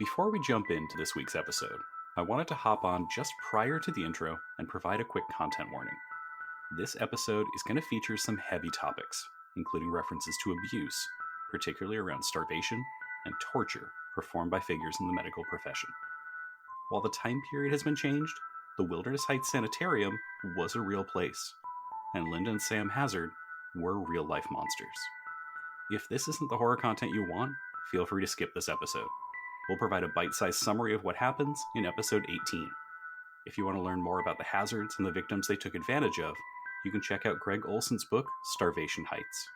Before we jump into this week's episode, I wanted to hop on just prior to the intro and provide a quick content warning. This episode is going to feature some heavy topics, including references to abuse, particularly around starvation and torture performed by figures in the medical profession. While the time period has been changed, the Wilderness Heights Sanitarium was a real place, and Linda and Sam Hazard were real-life monsters. If this isn't the horror content you want, feel free to skip this episode. We'll provide a bite-sized summary of what happens in episode 18. If you want to learn more about the Hazards and the victims they took advantage of, you can check out Greg Olson's book, Starvation Heights.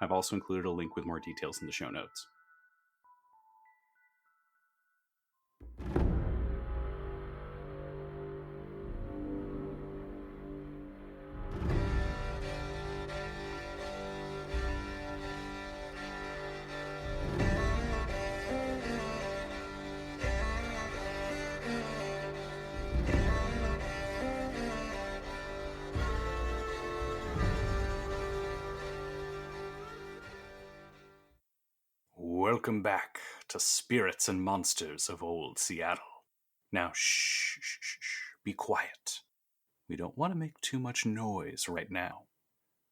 I've also included a link with more details in the show notes. Welcome back to Spirits and Monsters of Old Seattle. Now, shh, be quiet. We don't want to make too much noise right now.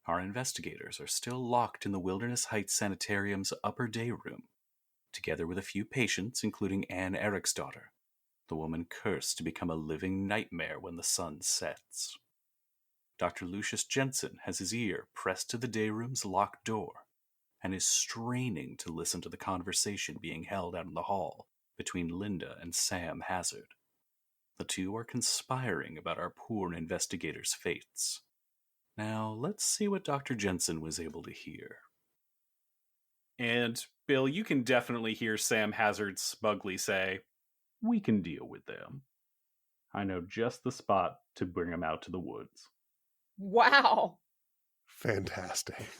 Our investigators are still locked in the Wilderness Heights Sanitarium's upper day room, together with a few patients, including Anne Eriksdotter, the woman cursed to become a living nightmare when the sun sets. Dr. Lucius Jensen has his ear pressed to the day room's locked door, and is straining to listen to the conversation being held out in the hall between Linda and Sam Hazard. The two are conspiring about our poor investigator's fates. Now, let's see what Dr. Jensen was able to hear. And, Bill, you can definitely hear Sam Hazard smugly say, "We can deal with them. I know just the spot to bring them out to the woods." Wow. Fantastic.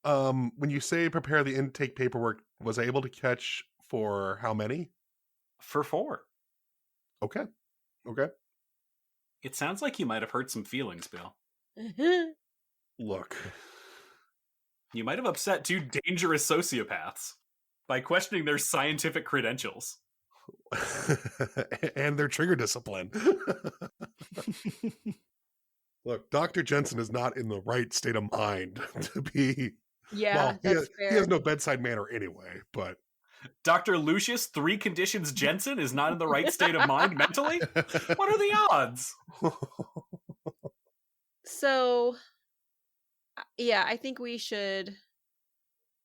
When you say prepare the intake paperwork, was I able to catch for how many? For 4. Okay. It sounds like you might have hurt some feelings, Bill. Look. You might have upset 2 dangerous sociopaths by questioning their scientific credentials. And their trigger discipline. Look, Dr. Jensen is not in the right state of mind to be... Yeah, well, he has no bedside manner anyway, but... Dr. Lucius 3 Conditions Jensen is not in the right state of mind mentally? What are the odds? So, yeah, I think we should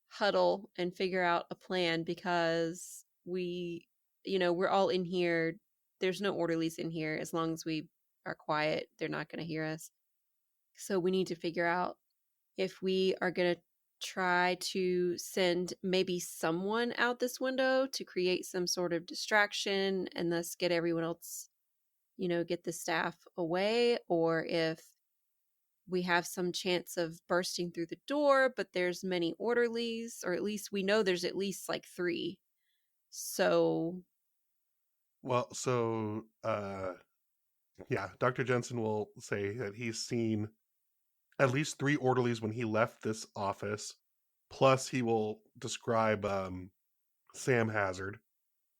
huddle and figure out a plan because we're all in here. There's no orderlies in here. As long as we are quiet, they're not going to hear us. So we need to figure out if we are going to try to send maybe someone out this window to create some sort of distraction and thus get everyone else, get the staff away, or if we have some chance of bursting through the door, but there's many orderlies, or at least we know there's at least like 3. So. Well, yeah, Dr. Jensen will say that he's seen at least 3 orderlies when he left this office. Plus, he will describe Sam Hazard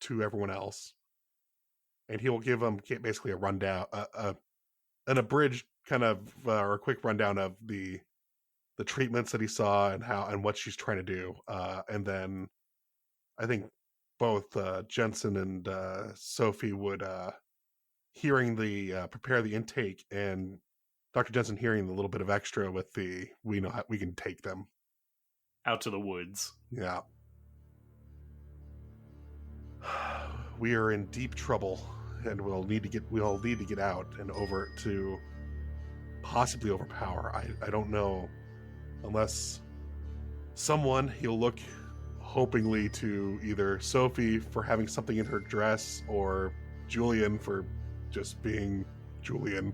to everyone else. And he will give them basically a rundown, an abridged kind of, or a quick rundown of the treatments that he saw and what she's trying to do. And then I think both Jensen and Sofie would, hearing the prepare the intake, and Dr. Jensen hearing the little bit of extra with the we know how we can take them out to the woods. Yeah. We are in deep trouble, and we'll need to get out and over to possibly overpower. I don't know, unless someone, he'll look hopingly to either Sofie for having something in her dress or Julian for just being Julian,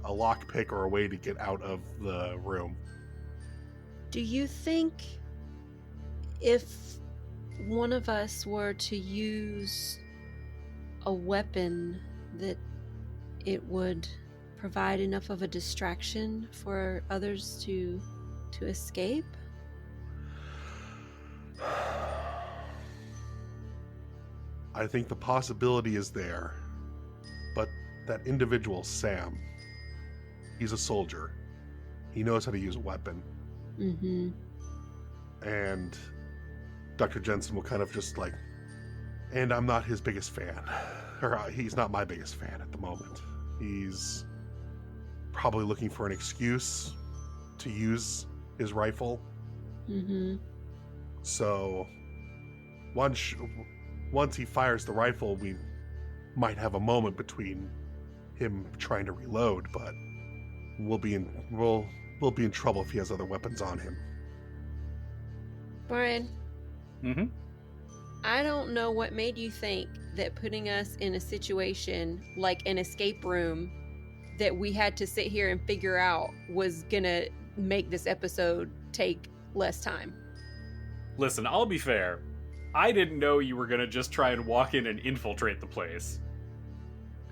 a lockpick or a way to get out of the room. Do you think if one of us were to use a weapon that it would provide enough of a distraction for others to escape? I think the possibility is there. But that individual, Sam, he's a soldier. He knows how to use a weapon. Mm-hmm. And Dr. Jensen will kind of just like, and I'm not his biggest fan. Or he's not my biggest fan at the moment. He's probably looking for an excuse to use his rifle. Mm-hmm. So once he fires the rifle, we might have a moment between him trying to reload, but we'll be in trouble if he has other weapons on him. Brian, Mm-hmm. I don't know what made you think that putting us in a situation like an escape room that we had to sit here and figure out was gonna make this episode take less time. Listen, I'll be fair. I didn't know you were gonna just try and walk in and infiltrate the place.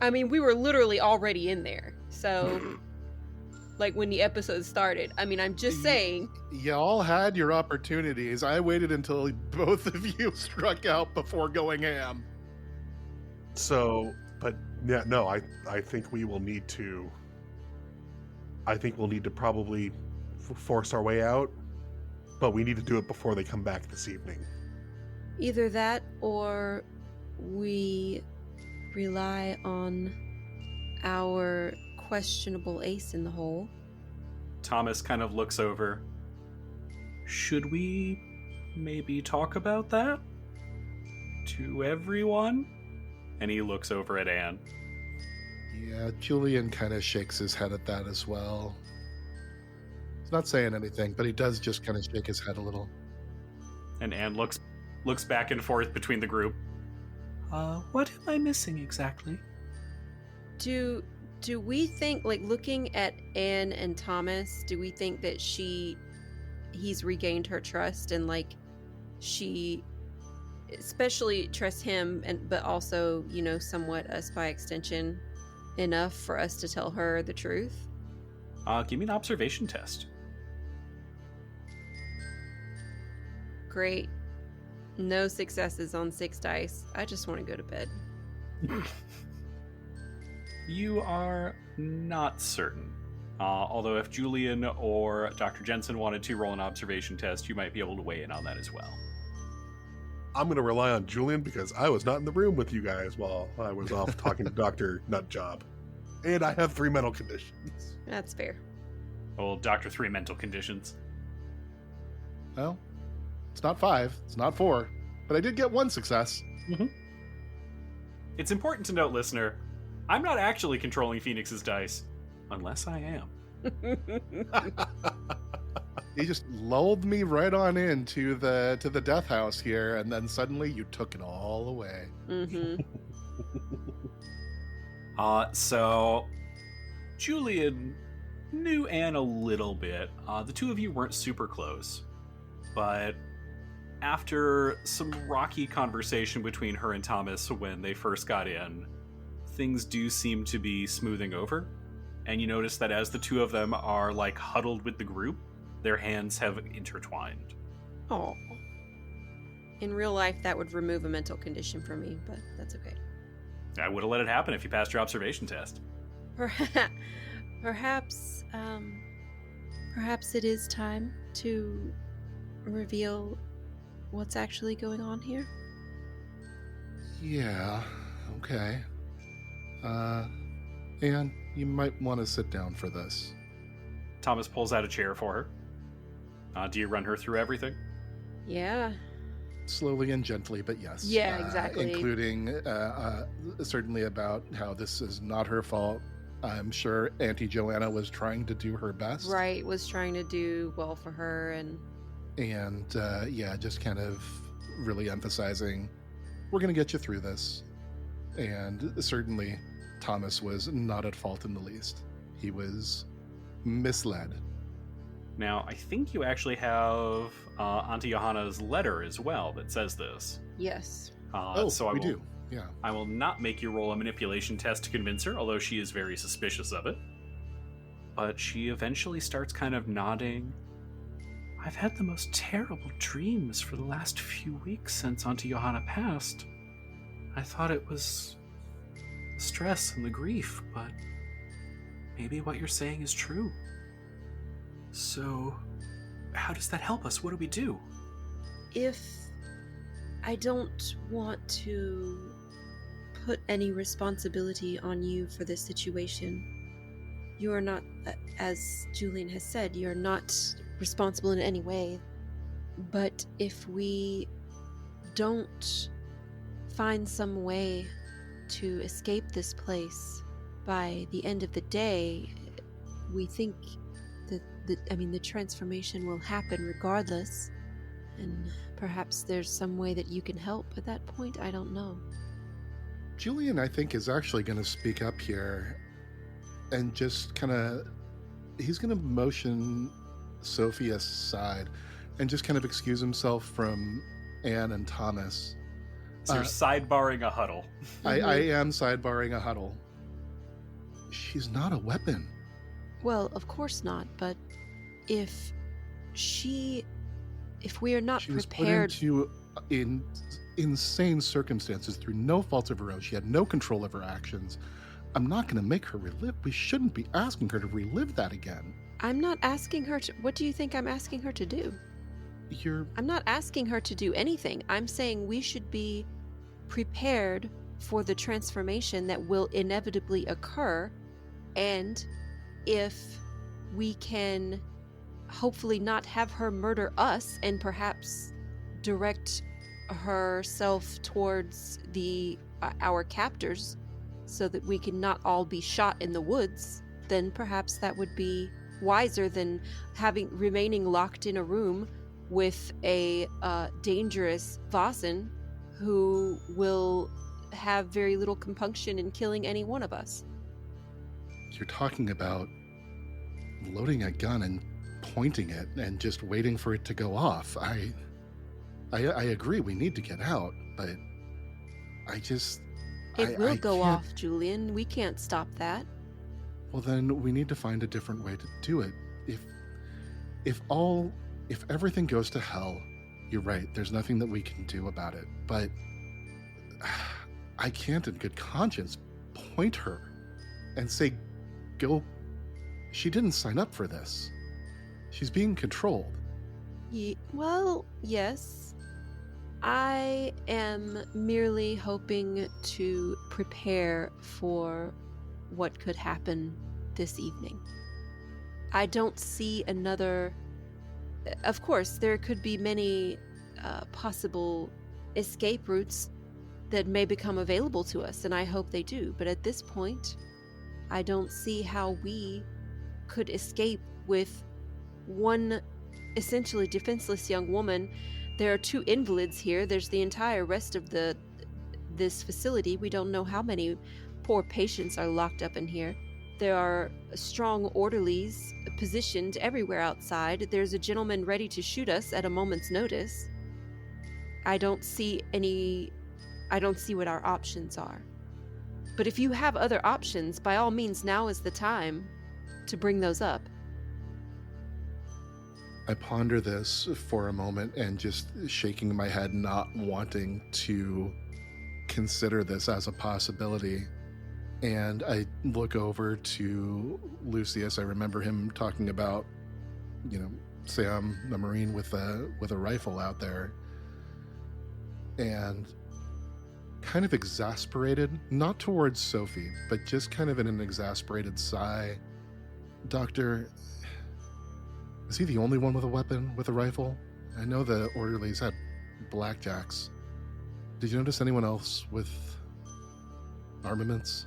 I mean, we were literally already in there. So, like when the episode started. I mean, I'm just saying. Y'all had your opportunities. I waited until both of you struck out before going ham. So, but yeah, no, I think we will need to. I think we'll need to probably force our way out, but we need to do it before they come back this evening. Either that or we rely on our questionable ace in the hole. Thomas kind of looks over. Should we maybe talk about that? To everyone? And he looks over at Anne. Yeah, Julian kind of shakes his head at that as well. He's not saying anything, but he does just kind of shake his head a little. And Anne looks back and forth between the group. What am I missing exactly? Do we think, like, looking at Anne and Thomas, do we think that he's regained her trust and, like, she especially trusts him, but also, you know, somewhat us by extension enough for us to tell her the truth? Give me an observation test. Great. No successes on 6 dice. I just want to go to bed. You are not certain. Although if Julian or Dr. Jensen wanted to roll an observation test, you might be able to weigh in on that as well. I'm going to rely on Julian because I was not in the room with you guys while I was off talking to Dr. Nutjob. And I have 3 mental conditions. That's fair. Well, Dr. 3 mental conditions. Well, it's not 5, it's not 4, but I did get 1 success. Mm-hmm. It's important to note, listener, I'm not actually controlling Phoenix's dice, unless I am. You just lulled me right on into the death house here, and then suddenly you took it all away. Mm-hmm. So Julian knew Anne a little bit. The two of you weren't super close, but after some rocky conversation between her and Thomas when they first got in, things do seem to be smoothing over. And you notice that as the two of them are like huddled with the group, their hands have intertwined. Oh. In real life, that would remove a mental condition for me, but that's okay. I would have let it happen if you passed your observation test. Perhaps it is time to reveal what's actually going on here. Yeah, okay. Anne, you might want to sit down for this. Thomas pulls out a chair for her. Do you run her through everything? Yeah. Slowly and gently, but yes. Yeah, exactly. Including certainly about how this is not her fault. I'm sure Auntie Joanna was trying to do her best. Right, was trying to do well for her and yeah, just kind of really emphasizing, we're going to get you through this. And certainly Thomas was not at fault in the least. He was misled. Now, I think you actually have Auntie Johanna's letter as well that says this. yes. So we do. Yeah. I will not make you roll a manipulation test to convince her, although she is very suspicious of it. But she eventually starts kind of nodding. I've had the most terrible dreams for the last few weeks since Auntie Johanna passed. I thought it was the stress and the grief, but maybe what you're saying is true. So, how does that help us? What do we do? If I don't want to put any responsibility on you for this situation, you are not, as Julian has said, you're not responsible in any way. But if we don't find some way to escape this place by the end of the day, we think that the transformation will happen regardless. And perhaps there's some way that you can help at that point. I don't know. Julian, I think, is actually going to speak up here and just he's going to motion Sofie aside and just kind of excuse himself from Anne and Thomas. So you're sidebarring a huddle. I am sidebarring a huddle. She's not a weapon. Well, of course not, but if we are not prepared... She was put into insane circumstances through no fault of her own. She had no control of her actions. I'm not going to make her relive. We shouldn't be asking her to relive that again. I'm not asking her to... What do you think I'm asking her to do? I'm not asking her to do anything. I'm saying we should be prepared for the transformation that will inevitably occur, and if we can hopefully not have her murder us and perhaps direct herself towards our captors so that we can not all be shot in the woods, then perhaps that would be wiser than remaining locked in a room with a dangerous Vossen who will have very little compunction in killing any one of us. You're talking about loading a gun and pointing it and just waiting for it to go off. I agree we need to get out, but It will go off, Julian. We can't stop that. Well, then we need to find a different way to do it. If everything goes to hell, you're right, there's nothing that we can do about it. But I can't in good conscience point her and say, go. She didn't sign up for this. She's being controlled. Well, yes. I am merely hoping to prepare for what could happen this evening. I don't see another... Of course, there could be many possible escape routes that may become available to us, and I hope they do. But at this point, I don't see how we could escape with one essentially defenseless young woman. There are 2 invalids here. There's the entire rest of this facility. We don't know how many poor patients are locked up in here. There are strong orderlies positioned everywhere outside. There's a gentleman ready to shoot us at a moment's notice. I don't see what our options are. But if you have other options, by all means, now is the time to bring those up. I ponder this for a moment and just shaking my head, not wanting to consider this as a possibility. And I look over to Lucius. I remember him talking about, Sam, the Marine with a rifle out there. And kind of exasperated, not towards Sofie, but just kind of in an exasperated sigh. Doctor, is he the only one with a weapon, with a rifle? I know the orderlies had blackjacks. Did you notice anyone else with armaments?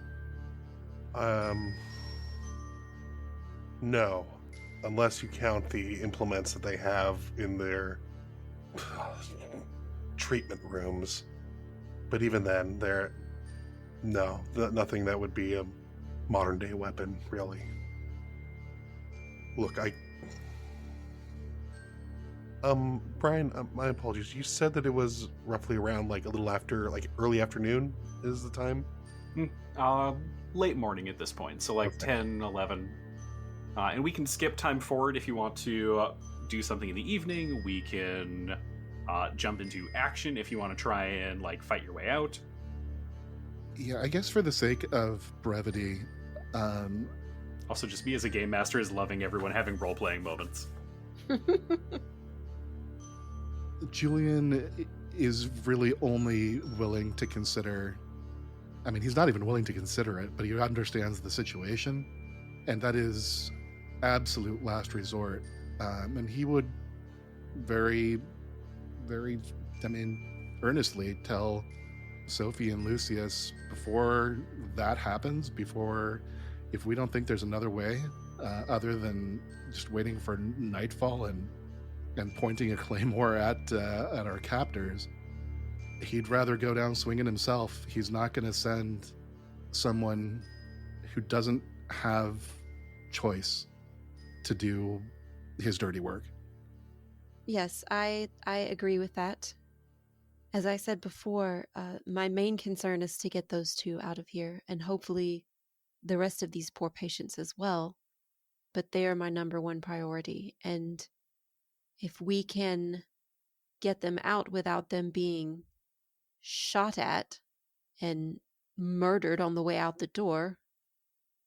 No. Unless you count the implements that they have in their treatment rooms. But even then, nothing that would be a modern day weapon, really. Look, Brian, my apologies. You said that it was roughly around a little after, early afternoon is the time? Late morning at this point, so okay. 10, 11. And we can skip time forward if you want to do something in the evening. We can jump into action if you want to try and fight your way out. Yeah, I guess for the sake of brevity, Also, just me as a game master is loving everyone having role-playing moments. Julian is really only willing to consider. I mean, he's not even willing to consider it, but he understands the situation, and that is absolute last resort. And he would very, very, earnestly tell Sofie and Lucius before that happens, before, if we don't think there's another way other than just waiting for nightfall and pointing a claymore at our captors, he'd rather go down swinging himself. He's not going to send someone who doesn't have choice to do his dirty work. Yes, I agree with that. As I said before, my main concern is to get those two out of here, and hopefully the rest of these poor patients as well. But they are my number one priority, and if we can get them out without them being shot at and murdered on the way out the door,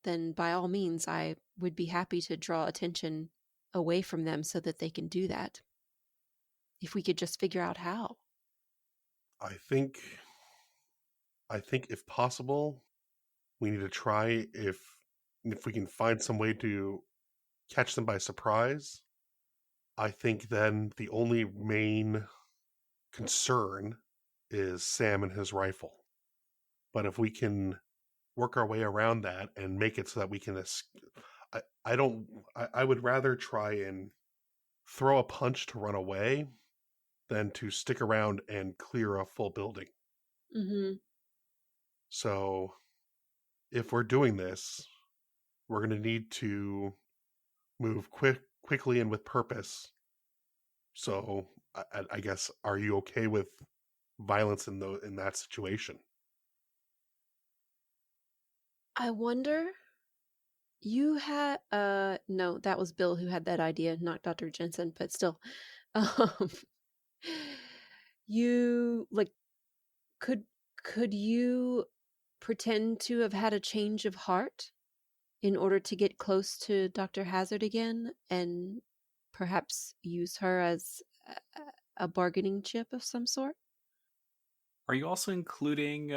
then by all means, I would be happy to draw attention away from them so that they can do that. If we could just figure out how. I think if possible, we need to try if we can find some way to catch them by surprise. I think then the only main concern is Sam and his rifle. But if we can work our way around that and make it so that we can I would rather try and throw a punch to run away than to stick around and clear a full building. Mm-hmm. So if we're doing this, we're going to need to move quickly and with purpose. So I guess, are you okay with violence in that situation? I wonder. You had no, that was Bill who had that idea, not Dr. Jensen, but still. Um you like could you pretend to have had a change of heart in order to get close to Dr. Hazard again and perhaps use her as a bargaining chip of some sort? Are you also including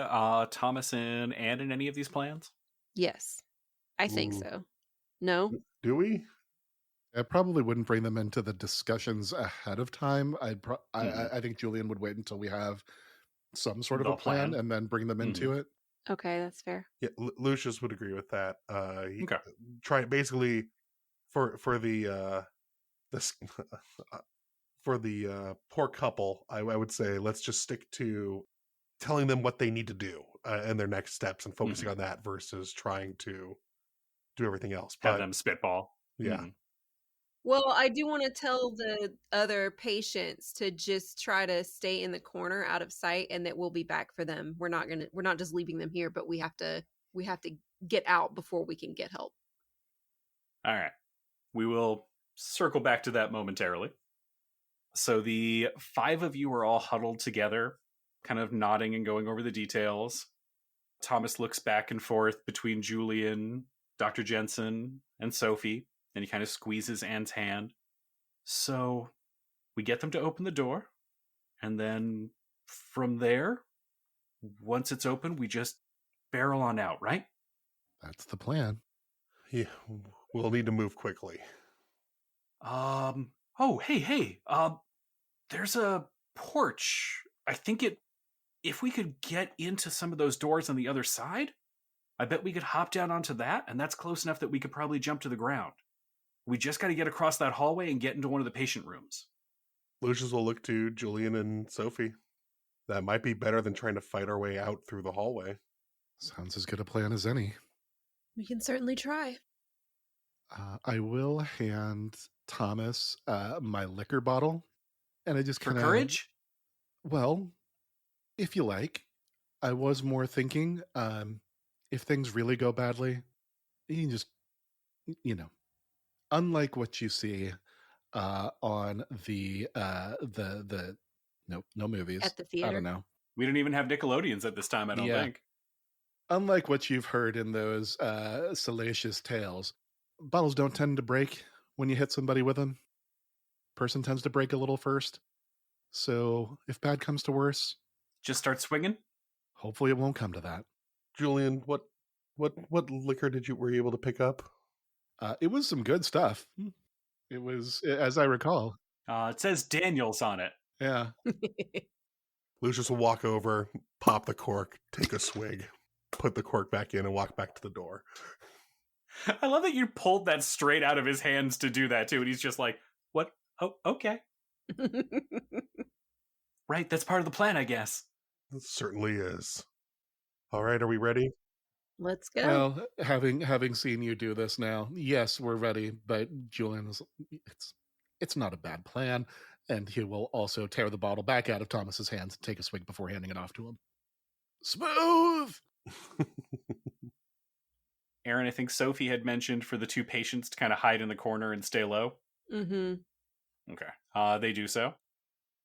Thomas and Anne in any of these plans? Yes. I think Ooh. so. No? Do we? I probably wouldn't bring them into the discussions ahead of time. I think Julian would wait until we have some sort of The a plan plan. and then bring them into it. Okay, that's fair. Yeah, Lucius would agree with that. Okay. Try basically for the this for the poor couple. I would say let's just stick to telling them what they need to do and their next steps and focusing on that versus trying to do everything else. Have But them spitball. yeah. Well, I do want to tell the other patients to just try to stay in the corner out of sight and that we'll be back for them. We're not just leaving them here, but we have to get out before we can get help. All right. We will circle back to that momentarily. So the 5 of you are all huddled together, kind of nodding and going over the details. Thomas looks back and forth between Julian, Dr. Jensen, and Sofie, and he kind of squeezes Anne's hand. So we get them to open the door, and then from there, once it's open, we just barrel on out, right? That's the plan. Yeah, we'll need to move quickly. Oh, hey. There's a porch. I think if we could get into some of those doors on the other side, I bet we could hop down onto that, and that's close enough that we could probably jump to the ground. We just got to get across that hallway and get into one of the patient rooms. Lucius will look to Julian and Sofie. That might be better than trying to fight our way out through the hallway. Sounds as good a plan as any. We can certainly try. I will hand Thomas my liquor bottle, and I just For kind of courage? Well, if you like. I was more thinking, if things really go badly, you can just, unlike what you see on the no movies At the theater. I don't know. We don't even have Nickelodeons at this time, I don't think. Unlike what you've heard in those salacious tales, bottles don't tend to break when you hit somebody with them. Person tends to break a little first. So if bad comes to worse, Just start swinging? hopefully it won't come to that. Julian, what liquor were you able to pick up? It was some good stuff. It was, as I recall. It says Daniels on it. Yeah. Lucius will walk over, pop the cork, take a swig, put the cork back in, and walk back to the door. I love that you pulled that straight out of his hands to do that too, and he's just like, what? Oh, okay. Right, that's part of the plan, I guess. It certainly is. All right, are we ready? Let's go. Well, having seen you do this now, yes, we're ready. But Julian is, it's not a bad plan, and he will also tear the bottle back out of Thomas's hands and take a swig before handing it off to him. Smooth. Aaron, I think Sofie had mentioned for the two patients to kind of hide in the corner and stay low. Mm-hmm. Okay. They do so.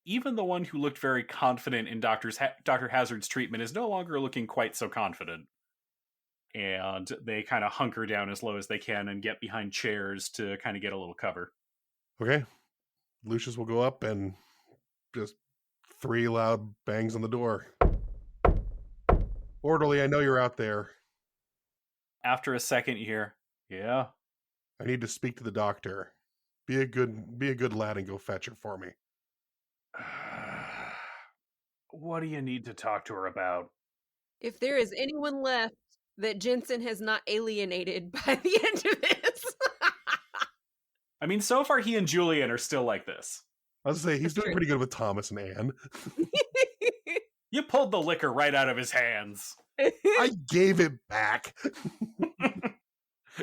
Even the one who looked very confident in Dr. Hazard's treatment is no longer looking quite so confident. And they kind of hunker down as low as they can and get behind chairs to kind of get a little cover. Okay. Lucius will go up and just 3 loud bangs on the door. Orderly, I know you're out there. After a second, you hear, yeah. I need to speak to the doctor. Be a good lad and go fetch her for me. What do you need to talk to her about? If there is anyone left that Jensen has not alienated by the end of this. I mean, so far he and Julian are still like this. I was gonna say, he's That's doing true. pretty good with Thomas and Anne. You pulled the liquor right out of his hands. I gave it back.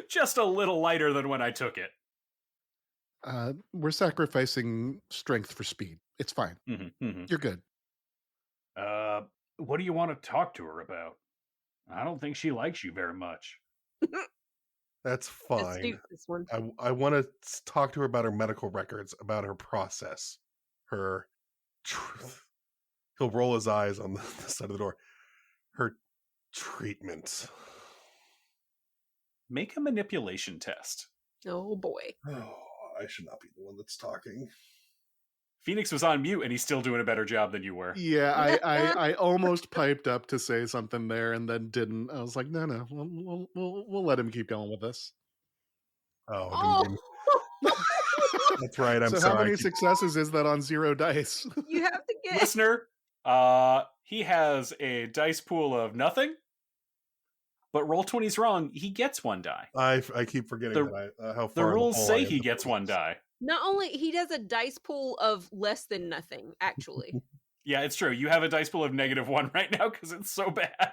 Just a little lighter than when I took it. We're sacrificing strength for speed. It's fine. Mm-hmm, mm-hmm. You're good. What do you want to talk to her about? I don't think she likes you very much. That's fine. Astute, this one. I want to talk to her about her medical records, about her process, her truth. He'll roll his eyes on the side of the door. Her treatment. Make a manipulation test. Oh boy. Oh, I should not be the one that's talking. Phoenix was on mute and he's still doing a better job than you were. Yeah, I almost piped up to say something there and then didn't. I was like, no, we'll let him keep going with this. Oh, that's right. I'm so sorry. how many successes is that on 0 dice? You have to get Listener, he has a dice pool of nothing, but Roll20's wrong. He gets 1 die. I keep forgetting how far The rules hole I say am he to gets the 1 rules. die. not only he does a dice pool of less than nothing, actually. Yeah, it's true. You have a dice pool of -1 right now because it's so bad.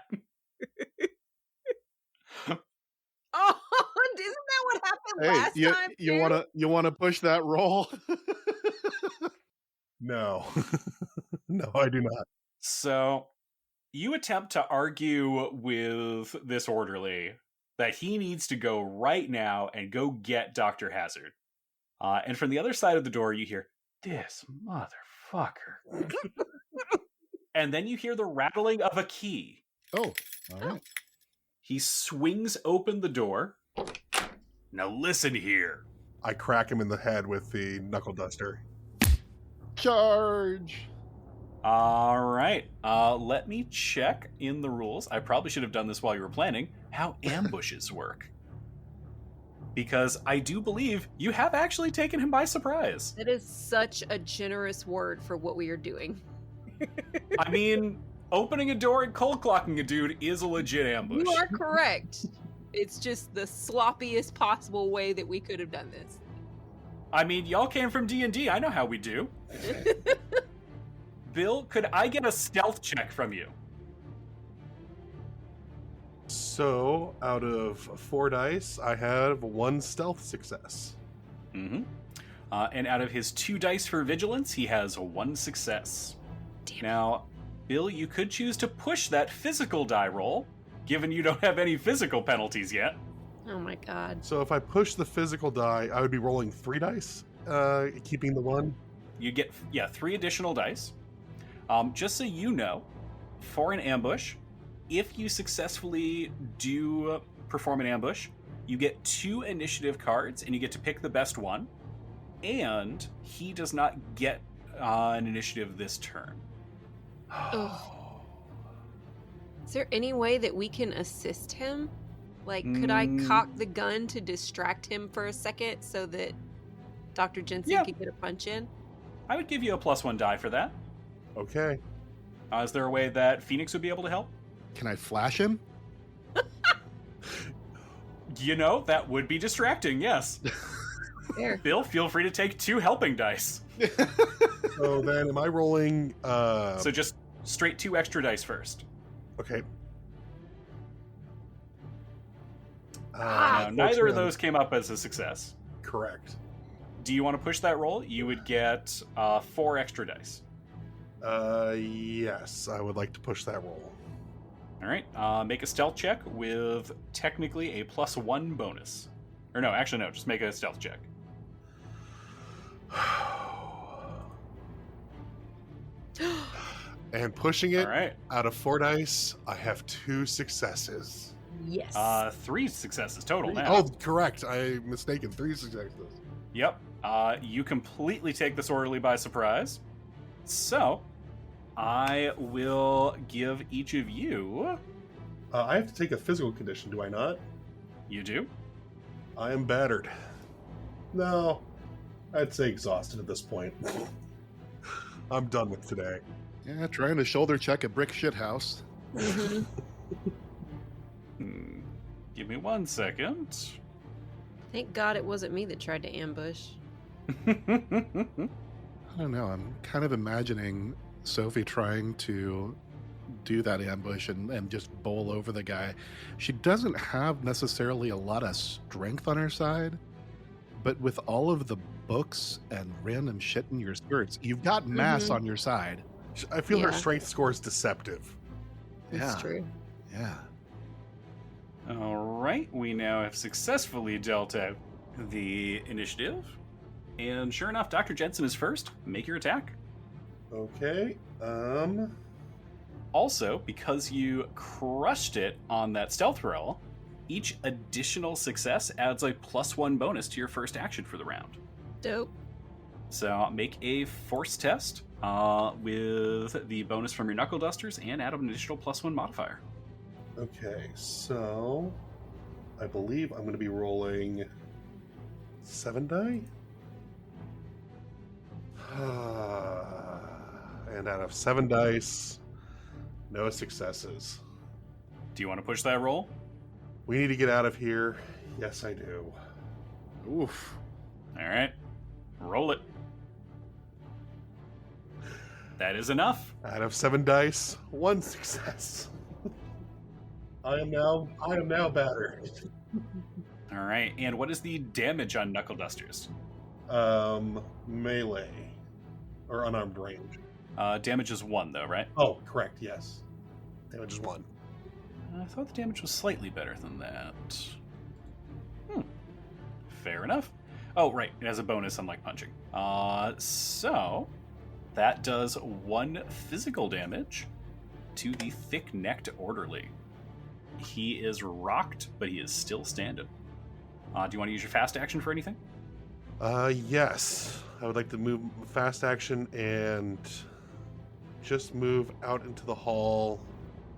Oh, isn't that what happened Hey, last time? too? you wanna push that roll? No. No, I do not. So you attempt to argue with this orderly that he needs to go right now and go get Dr. Hazard. And from the other side of the door, you hear, "This motherfucker." And then you hear the rattling of a key. Oh, all right. He swings open the door. Now listen here. I crack him in the head with the knuckle duster. Charge. All right. Let me check in the rules. I probably should have done this while you were planning how ambushes work. Because I do believe you have actually taken him by surprise. That is such a generous word for what we are doing. I mean, opening a door and cold clocking a dude is a legit ambush. You are correct. It's just the sloppiest possible way that we could have done this. I mean, y'all came from D&D. I know how we do. Bill, could I get a stealth check from you? So, out of 4 dice, I have 1 stealth success. Mm-hmm. And out of his 2 dice for vigilance, he has 1 success. Damn. Now, Bill, you could choose to push that physical die roll, given you don't have any physical penalties yet. Oh my god. So if I push the physical die, I would be rolling 3 dice, keeping the 1. You get, 3 additional dice. Just so you know, for an ambush, If you successfully do perform an ambush, you get 2 initiative cards, and you get to pick the best one. And he does not get an initiative this turn. Ugh. Is there any way that we can assist him? Like, could I cock the gun to distract him for a second so that Dr. Jensen could get a punch in? I would give you a +1 die for that. Okay. Is there a way that Phoenix would be able to help? Can I flash him? That would be distracting, yes. There. Bill, feel free to take 2 helping dice. So then am I rolling... So just straight 2 extra dice first. Okay. Now, neither of those came up as a success. Correct. Do you want to push that roll? You would get 4 extra dice. Yes, I would like to push that roll. All right. Make a stealth check with technically a +1 bonus. Or no, actually no. Just make a stealth check. And pushing it All right. out of 4 dice, I have 2 successes. Yes. 3 successes total now. Oh, correct. I'm mistaken. 3 successes. Yep. You completely take this orderly by surprise. So, I will give each of you... I have to take a physical condition, do I not? You do? I am battered. No, I'd say exhausted at this point. I'm done with today. Yeah, trying to shoulder check a brick shithouse. Mm-hmm. Give me 1 second. Thank God it wasn't me that tried to ambush. I don't know. I'm kind of imagining Sofie trying to do that ambush and just bowl over the guy. She doesn't have necessarily a lot of strength on her side, but with all of the books and random shit in your skirts, you've got mass on your side. I feel her strength score is deceptive. That's true. Yeah. All right, we now have successfully dealt out the initiative. And sure enough, Dr. Jensen is first. Make your attack. Okay. Also, because you crushed it on that stealth roll, each additional success adds a +1 bonus to your first action for the round. Dope. So make a force test with the bonus from your knuckle dusters and add an additional +1 modifier. Okay, so I believe I'm going to be rolling 7 die. And out of 7 dice, no successes. Do you want to push that roll? We need to get out of here. Yes, I do. Oof. All right, roll it. That is enough. Out of 7 dice, 1 success. I am now battered. All right, and what is the damage on knuckle dusters? Melee or unarmed range. Damage is 1, though, right? Oh, correct. Yes, damage is 1. I thought the damage was slightly better than that. Fair enough. Oh, right. It has a bonus unlike punching. So that does 1 physical damage to the thick-necked orderly. He is rocked, but he is still standing. Do you want to use your fast action for anything? Yes. I would like to move fast action and just move out into the hall,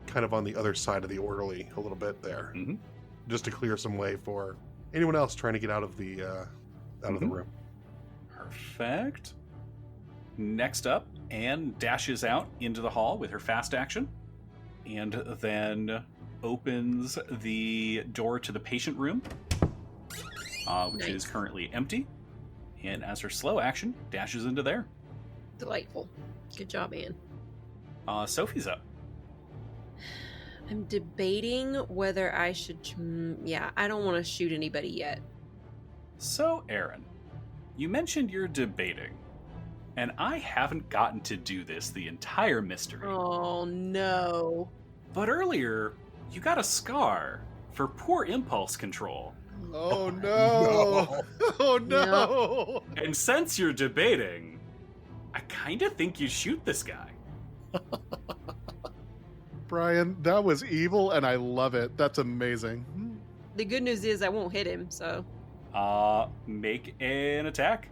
kind of on the other side of the orderly a little bit there, just to clear some way for anyone else trying to get out of the of the room. Perfect. Next up, Anne dashes out into the hall with her fast action, and then opens the door to the patient room, which is currently empty. And as her slow action, dashes into there. Delightful. Good job, Anne. Sophie's up. I'm debating whether I should... I don't want to shoot anybody yet. So, Aaron, you mentioned you're debating, and I haven't gotten to do this the entire mystery. Oh, no. But earlier, you got a scar for poor impulse control. Oh, no. Oh, no. And since you're debating, I kind of think you shoot this guy. Brian, that was evil, and I love it. That's amazing. The good news is I won't hit him, so. Make an attack.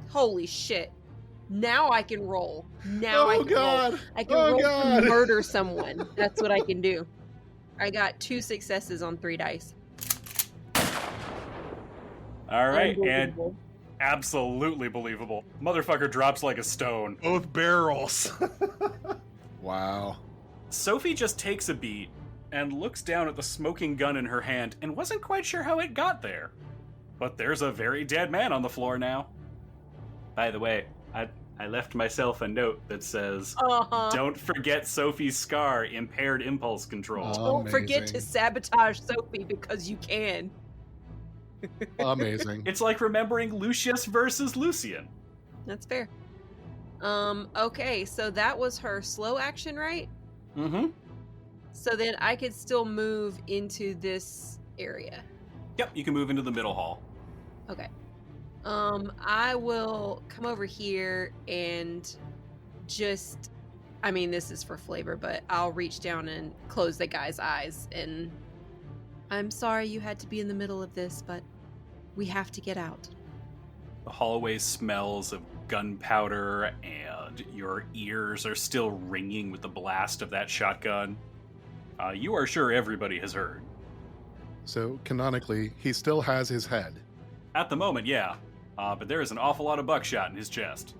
Holy shit. Now I can roll. Now I Oh, can God. roll. I can Oh, roll God. to murder someone. That's what I can do. I got 2 successes on 3 dice. All right, and Unbelievable. absolutely believable. Motherfucker drops like a stone. Both barrels. Wow. Sofie just takes a beat and looks down at the smoking gun in her hand and wasn't quite sure how it got there. But there's a very dead man on the floor now. By the way, I left myself a note that says, don't forget Sophie's scar, impaired impulse control. Don't forget Amazing. to sabotage Sofie because you can. Amazing. It's like remembering Lucius versus Lucian. That's fair. Okay, so that was her slow action, right? Mm-hmm. So then I could still move into this area. Yep, you can move into the middle hall. Okay. I will come over here and just, I mean, this is for flavor, but I'll reach down and close the guy's eyes. And I'm sorry you had to be in the middle of this, but we have to get out. The hallway smells of gunpowder, and your ears are still ringing with the blast of that shotgun. You are sure everybody has heard. So, canonically, he still has his head. At the moment, yeah. But there is an awful lot of buckshot in his chest.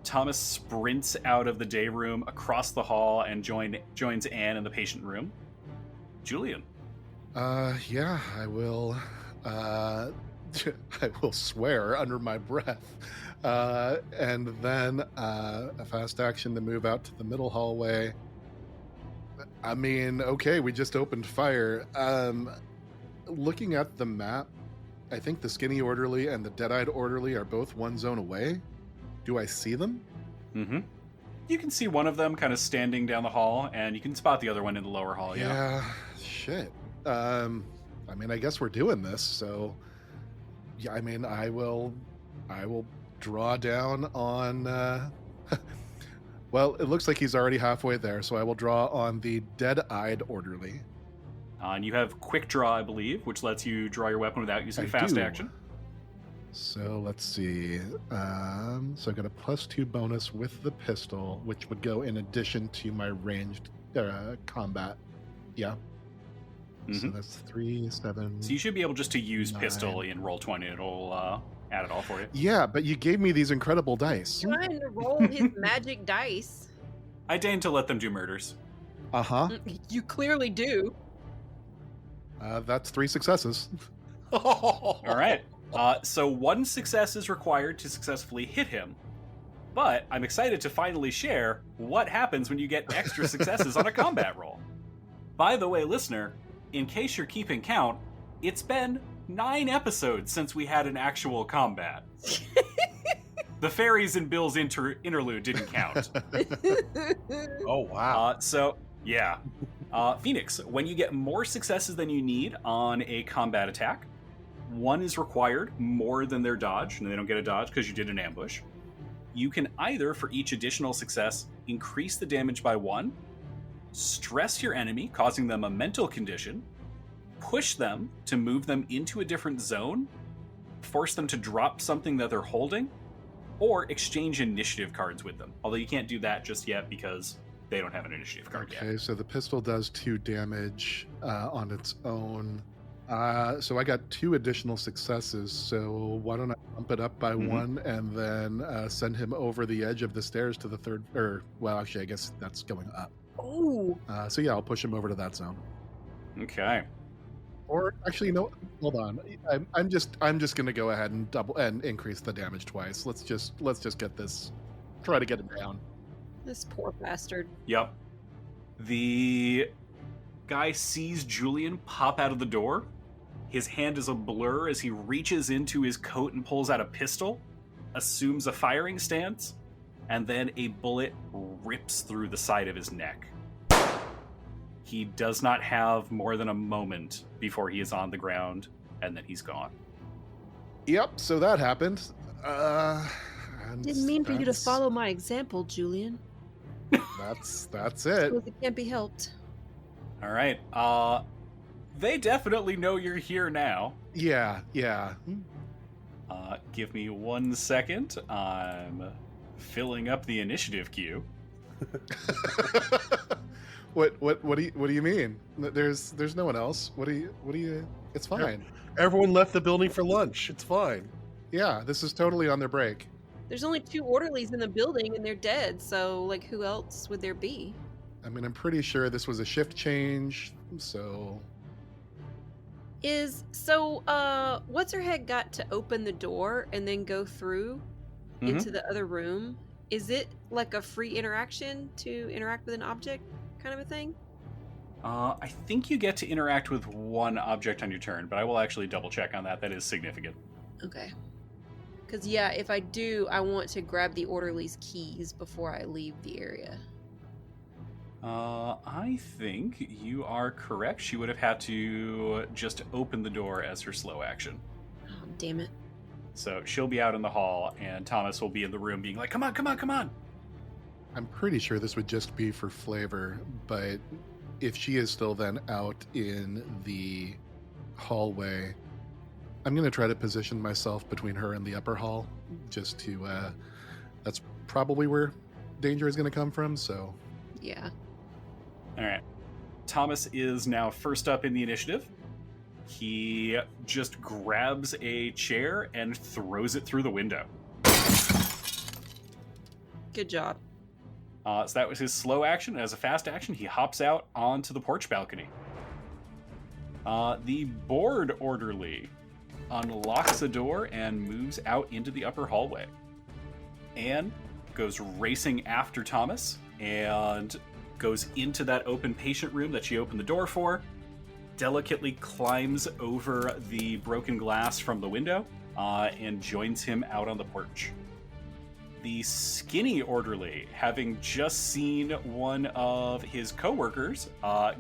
Thomas sprints out of the day room across the hall and joins Anne in the patient room. Julian. Yeah, I will, I will swear under my breath. And then, a fast action to move out to the middle hallway. I mean, okay, we just opened fire. Looking at the map, I think the skinny orderly and the dead-eyed orderly are both 1 zone away. Do I see them? Mm-hmm. You can see one of them kind of standing down the hall, and you can spot the other one in the lower hall, yeah. Shit. I mean, I guess we're doing this, so... Yeah, I mean, I will draw down on... Well, it looks like he's already halfway there, so I will draw on the dead-eyed orderly. And you have quick draw, I believe, which lets you draw your weapon without using I fast do. action. So let's see. So I got a +2 bonus with the pistol, which would go in addition to my ranged combat. Yeah. So that's 3, 7. So you should be able just to use 9. pistol in Roll20. It'll add it all for you. Yeah, but you gave me these incredible dice. Trying to roll his magic dice. I deign to let them do murders. Uh-huh. You clearly do. That's 3 successes. All right. So 1 success is required to successfully hit him. But I'm excited to finally share what happens when you get extra successes on a combat roll. By the way, listener, in case you're keeping count, it's been 9 episodes since we had an actual combat. The fairies and Bill's interlude didn't count. Oh, wow. Yeah. Phoenix, when you get more successes than you need on a combat attack, 1 is required more than their dodge, and they don't get a dodge because you did an ambush. You can either, for each additional success, increase the damage by 1, stress your enemy, causing them a mental condition, push them to move them into a different zone, force them to drop something that they're holding, or exchange initiative cards with them. Although you can't do that just yet because they don't have an initiative card yet. Okay, so the pistol does 2 damage on its own. So I got 2 additional successes, so why don't I bump it up by 1 and then send him over the edge of the stairs to the third, well, actually, I guess that's going up. Oh. So yeah, I'll push him over to that zone. Okay. Or actually, no, hold on. I'm just gonna go ahead and double and increase the damage twice. Let's just get this, try to get him down. This poor bastard. Yep. The guy sees Julian pop out of the door. His hand is a blur as he reaches into his coat and pulls out a pistol, assumes a firing stance, and then a bullet rips through the side of his neck. He does not have more than a moment before he is on the ground, and then he's gone. Yep, so that happened. Didn't mean for you to follow my example, Julian. That's I it. suppose it can't be helped. All right. They definitely know you're here now. Yeah. Give me 1 second. I'm filling up the initiative queue. What do you mean? There's no one else. What do you? It's fine. Everyone left the building for lunch. It's fine. Yeah, this is totally on their break. There's only 2 orderlies in the building and they're dead, so like who else would there be? I mean, I'm pretty sure this was a shift change, so What's her head got to open the door and then go through into the other room? Is it like a free interaction to interact with an object kind of a thing? I think you get to interact with one object on your turn, but I will actually double check on that. That is significant. Okay. Because, yeah, if I do, I want to grab the orderly's keys before I leave the area. I think you are correct. She would have had to just open the door as her slow action. Oh, damn it. So she'll be out in the hall, and Thomas will be in the room being like, come on. I'm pretty sure this would just be for flavor, but if she is still then out in the hallway, I'm going to try to position myself between her and the upper hall, just to, that's probably where danger is going to come from, so. Yeah. All right. Thomas is now first up in the initiative. He just grabs a chair and throws it through the window. Good job. So that was his slow action. As a fast action, he hops out onto the porch balcony. The board orderly unlocks the door and moves out into the upper hallway. Anne goes racing after Thomas and goes into that open patient room that she opened the door for, delicately climbs over the broken glass from the window, and joins him out on the porch. The skinny orderly, having just seen one of his coworkers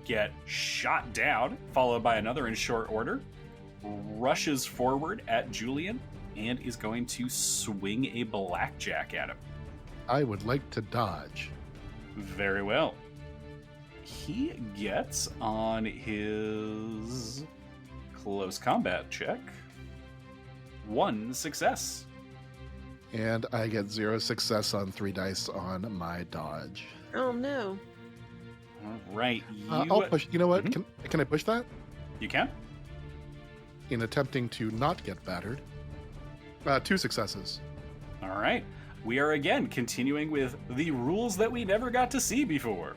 get shot down, followed by another in short order, rushes forward at Julian and is going to swing a blackjack at him. I would like to dodge. Very well. He gets on his close combat check 1 success. And I get 0 success on 3 dice on my dodge. Oh, no. All right. I'll push. You know what? Can I push that? You can? In attempting to not get battered. 2 successes. All right. We are again continuing with the rules that we never got to see before.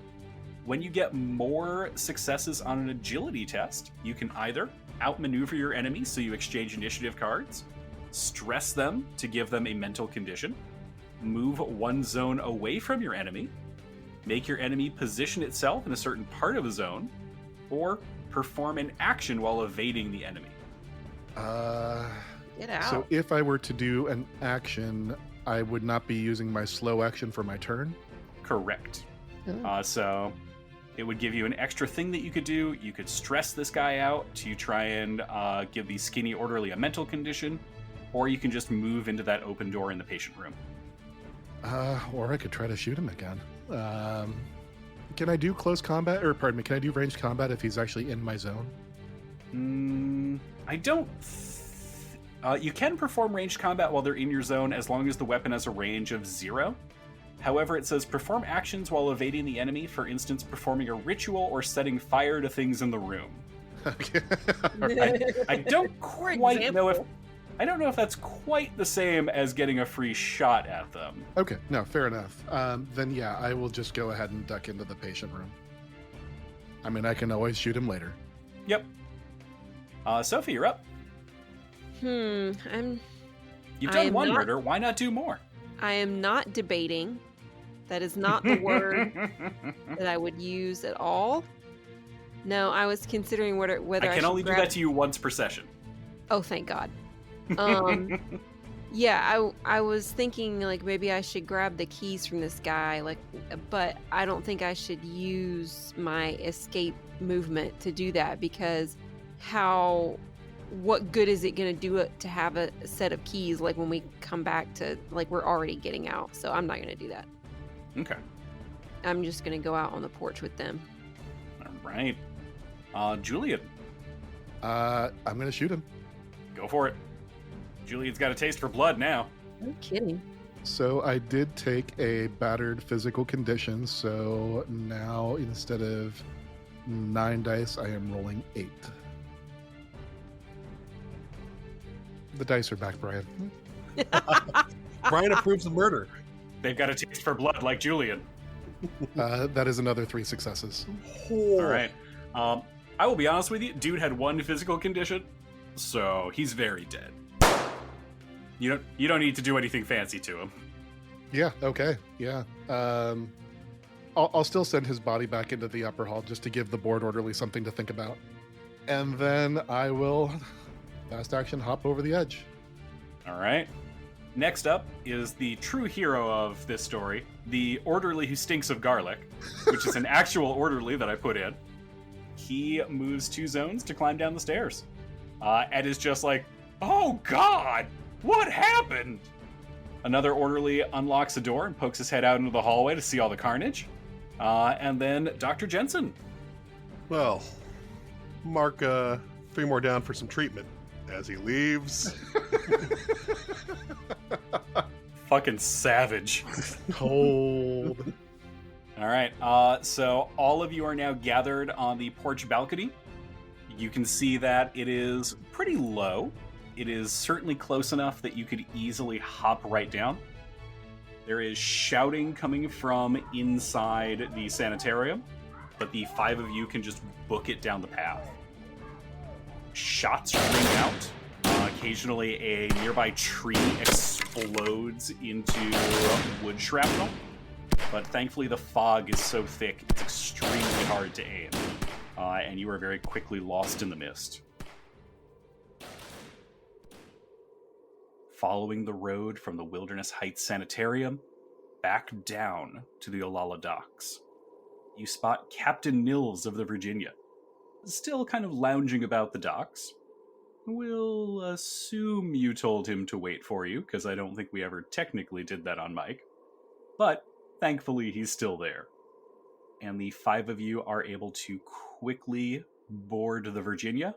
When you get more successes on an agility test, you can either outmaneuver your enemy, so you exchange initiative cards, stress them to give them a mental condition, move 1 zone away from your enemy, make your enemy position itself in a certain part of a zone, or perform an action while evading the enemy. Get out. So if I were to do an action, I would not be using my slow action for my turn? Correct. Oh. So it would give you an extra thing that you could do. You could stress this guy out to try and give the skinny orderly a mental condition, or you can just move into that open door in the patient room. Or I could try to shoot him again. Can I do close combat, or pardon me, can I do ranged combat if he's actually in my zone? I don't... you can perform ranged combat while they're in your zone as long as the weapon has a range of 0. However, it says perform actions while evading the enemy, for instance, performing a ritual or setting fire to things in the room. Okay. I don't quite know if... I don't know if that's quite the same as getting a free shot at them. Okay, no, fair enough. Then yeah, I will just go ahead and duck into the patient room. I mean, I can always shoot him later. Yep. Sofie, you're up. You've done 1 murder. Why not do more? I am not debating. That is not the word that I would use at all. No, I was considering whether I can should only do that to you once per session. Oh, thank God. Yeah, I was thinking like maybe I should grab the keys from this guy, but I don't think I should use my escape movement to do that, because what good is it going to do it to have a set of keys like when we come back to like we're already getting out? So I'm not going to do that. Okay. I'm just gonna go out on the porch with them. All right. Julian, I'm gonna shoot him. go for it. Julian's got a taste for blood now. No kidding. So I did take a battered physical condition, so now instead of 9 dice, I am rolling 8. The dice are back, Brian. Brian approves of murder. They've got a taste for blood like Julian. That is another 3 successes. All right. I will be honest with you. Dude had 1 physical condition, so he's very dead. You don't need to do anything fancy to him. Yeah, okay, yeah. I'll still send his body back into the upper hall just to give the board orderly something to think about. And then I will fast action hop over the edge. All right. Next up is the true hero of this story, the orderly who stinks of garlic, which is an actual orderly that I put in. He moves 2 zones to climb down the stairs. Ed is just like, oh God, what happened? Another orderly unlocks a door and pokes his head out into the hallway to see all the carnage. And then Dr. Jensen. Well, mark 3 more down for some treatment as he leaves. Fucking savage. Cold. All right, so all of you are now gathered on the porch balcony. You can see that it is pretty low. It is certainly close enough that you could easily hop right down. There is shouting coming from inside the sanitarium, but the 5 of you can just book it down the path. Shots ring out. Occasionally, a nearby tree explodes into wood shrapnel, but thankfully the fog is so thick it's extremely hard to aim, and you are very quickly lost in the mist. Following the road from the Wilderness Heights Sanitarium back down to the Olalla docks, you spot Captain Nils of the Virginia, still kind of lounging about the docks. We'll assume you told him to wait for you, because I don't think we ever technically did that on mic. But thankfully, he's still there. And the 5 of you are able to quickly board the Virginia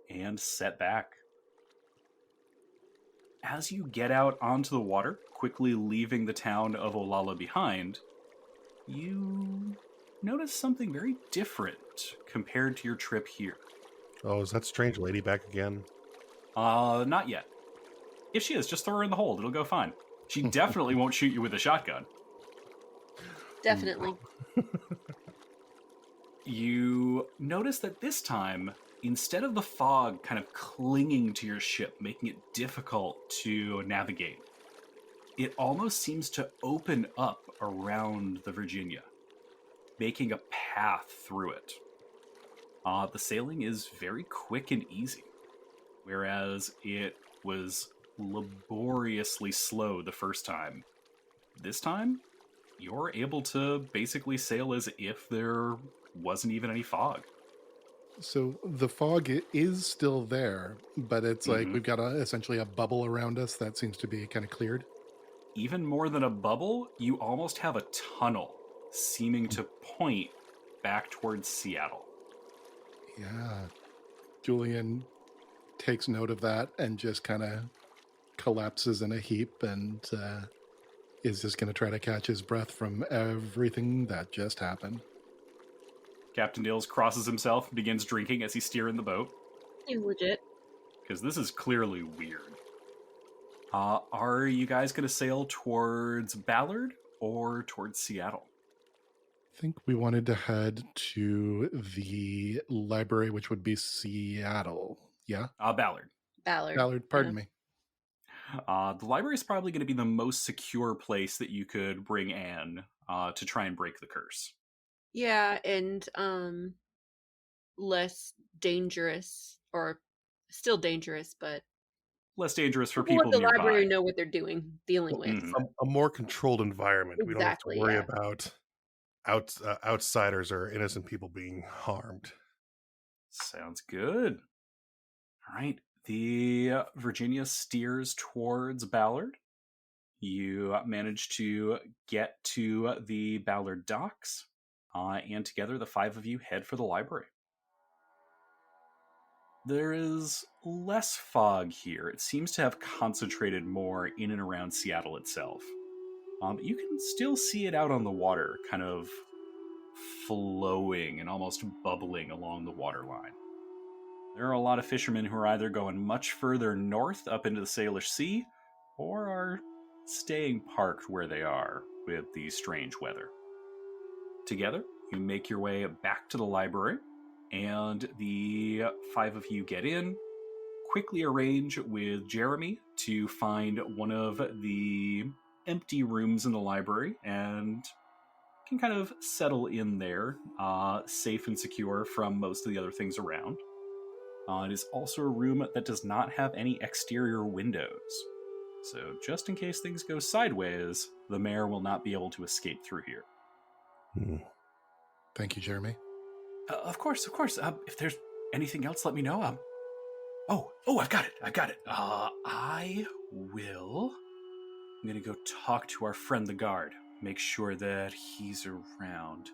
and set back. As you get out onto the water, quickly leaving the town of Olalla behind, you notice something very different compared to your trip here. Oh, is that strange lady back again? Not yet. If she is, just throw her in the hold. It'll go fine. She definitely won't shoot you with a shotgun. Definitely. You notice that this time, instead of the fog kind of clinging to your ship, making it difficult to navigate, it almost seems to open up around the Virginia, making a path through it. The sailing is very quick and easy, whereas it was laboriously slow the first time. This time, you're able to basically sail as if there wasn't even any fog. So the fog is still there, but it's like we've got essentially a bubble around us that seems to be kind of cleared. Even more than a bubble, you almost have a tunnel seeming to point back towards Seattle. Yeah. Julian takes note of that and just kind of collapses in a heap and is just going to try to catch his breath from everything that just happened. Captain Nils crosses himself and begins drinking as he's steering the boat. Seems legit. Because this is clearly weird. Are you guys going to sail towards Ballard or towards Seattle? I think we wanted to head to the library, which would be Seattle. Yeah? Ballard. Ballard, pardon me. The library is probably going to be the most secure place that you could bring Anne to try and break the curse. Yeah, and less dangerous, or still dangerous, but Less dangerous for people people at the nearby. library know what they're dealing with. Mhm. A more controlled environment. We don't have to Exactly, worry yeah. about outsiders or innocent people being harmed. Sounds good. All right. The Virginia steers towards Ballard. you manage to get to the Ballard docks, and together the five of you head for the library. There is less fog here. It seems to have concentrated more in and around Seattle itself. You can still see it out on the water, kind of flowing and almost bubbling along the waterline. There are a lot of fishermen who are either going much further north up into the Salish Sea, or are staying parked where they are with the strange weather. Together, you make your way back to the library, and the five of you get in, quickly arrange with Jeremy to find one of the empty rooms in the library, and can kind of settle in there, safe and secure from most of the other things around. It is also a room that does not have any exterior windows. So just in case things go sideways, the mayor will not be able to escape through here. Thank you, Jeremy. Of course. If there's anything else, let me know. I've got it. I'm gonna go talk to our friend the guard. Make sure that he's around.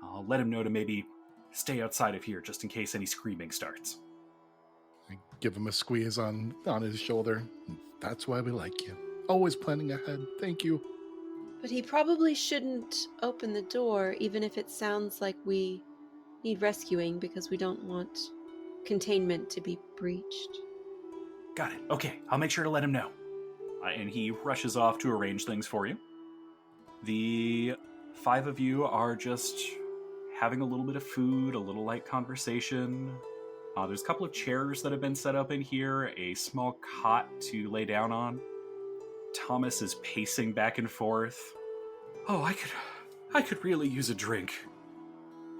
I'll let him know to maybe stay outside of here just in case any screaming starts. I give him a squeeze on his shoulder. That's why we like you. Always planning ahead. Thank you. But he probably shouldn't open the door, even if it sounds like we need rescuing, because we don't want containment to be breached. Got it. Okay, I'll make sure to let him know. And he rushes off to arrange things for you. The five of you are just having a little bit of food, a little light conversation. There's a couple of chairs that have been set up in here, a small cot to lay down on. Thomas is pacing back and forth. Oh, I could really use a drink.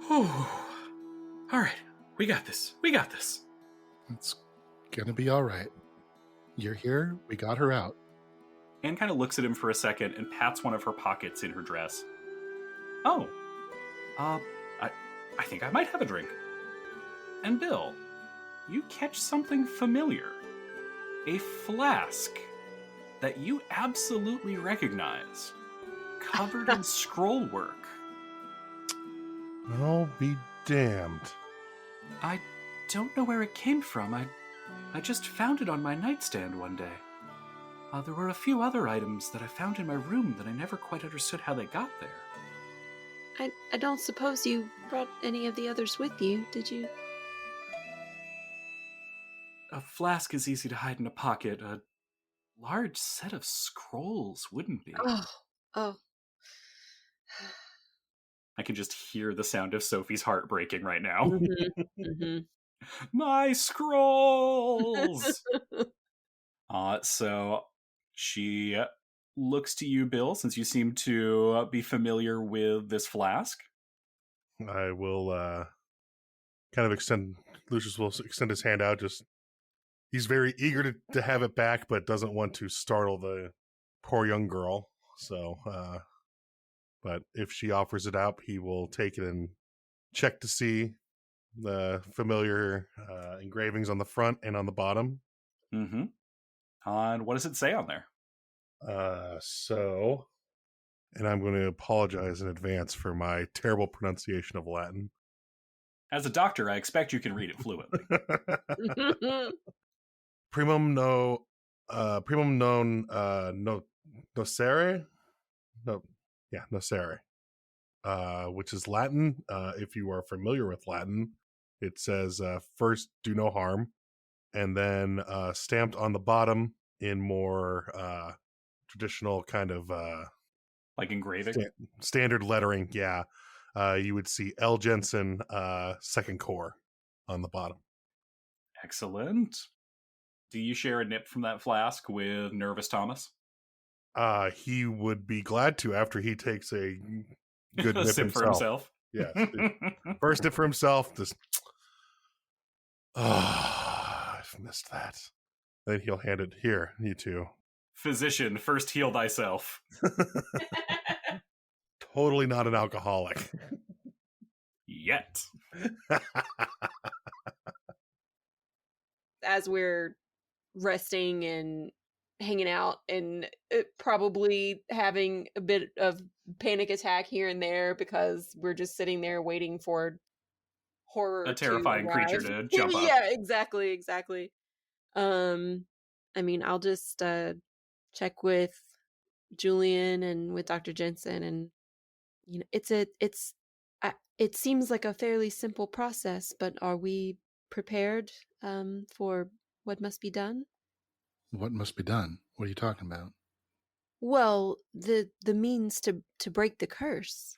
Oh, all right, we got this. It's gonna be all right. You're here. We got her out. Anne kind of looks at him for a second and pats one of her pockets in her dress. Oh, I think I might have a drink. And Bill, you catch something familiar. A flask that you absolutely recognize, covered in scroll work. I'll be damned. I don't know where it came from. I just found it on my nightstand one day. There were a few other items that I found in my room that I never quite understood how they got there. I don't suppose you brought any of the others with you, did you? A flask is easy to hide in a pocket. A large set of scrolls wouldn't be. Oh. I can just hear the sound of Sophie's heart breaking right now. Mm-hmm. My scrolls! So she looks to you, Bill, since you seem to be familiar with this flask. I will kind of Lucius will extend his hand out. He's very eager to have it back, but doesn't want to startle the poor young girl. So, but if she offers it out, he will take it and check to see the familiar engravings on the front and on the bottom. Mm-hmm. And what does it say on there? And I'm going to apologize in advance for my terrible pronunciation of Latin. As a doctor, I expect you can read it fluently. Primum non nocere? Nocere. Which is Latin. If you are familiar with Latin, it says first do no harm, and then stamped on the bottom in more traditional kind of like engraving? Standard lettering, yeah. You would see L. Jensen, second core on the bottom. Excellent. Do you share a nip from that flask with Nervous Thomas? He would be glad to after he takes a good nip sip for himself. Yes. First nip for himself. Just, I've missed that. Then he'll hand it here, you two. Physician, first heal thyself. Totally not an alcoholic. Yet. As we're resting and hanging out and probably having a bit of panic attack here and there because we're just sitting there waiting for horror A terrifying to creature arrive. to jump up. Yeah, exactly. I mean, I'll just check with Julian and with Dr. Jensen, and you know, it seems like a fairly simple process, but are we prepared for what must be done? What must be done? What are you talking about? Well, the means to break the curse.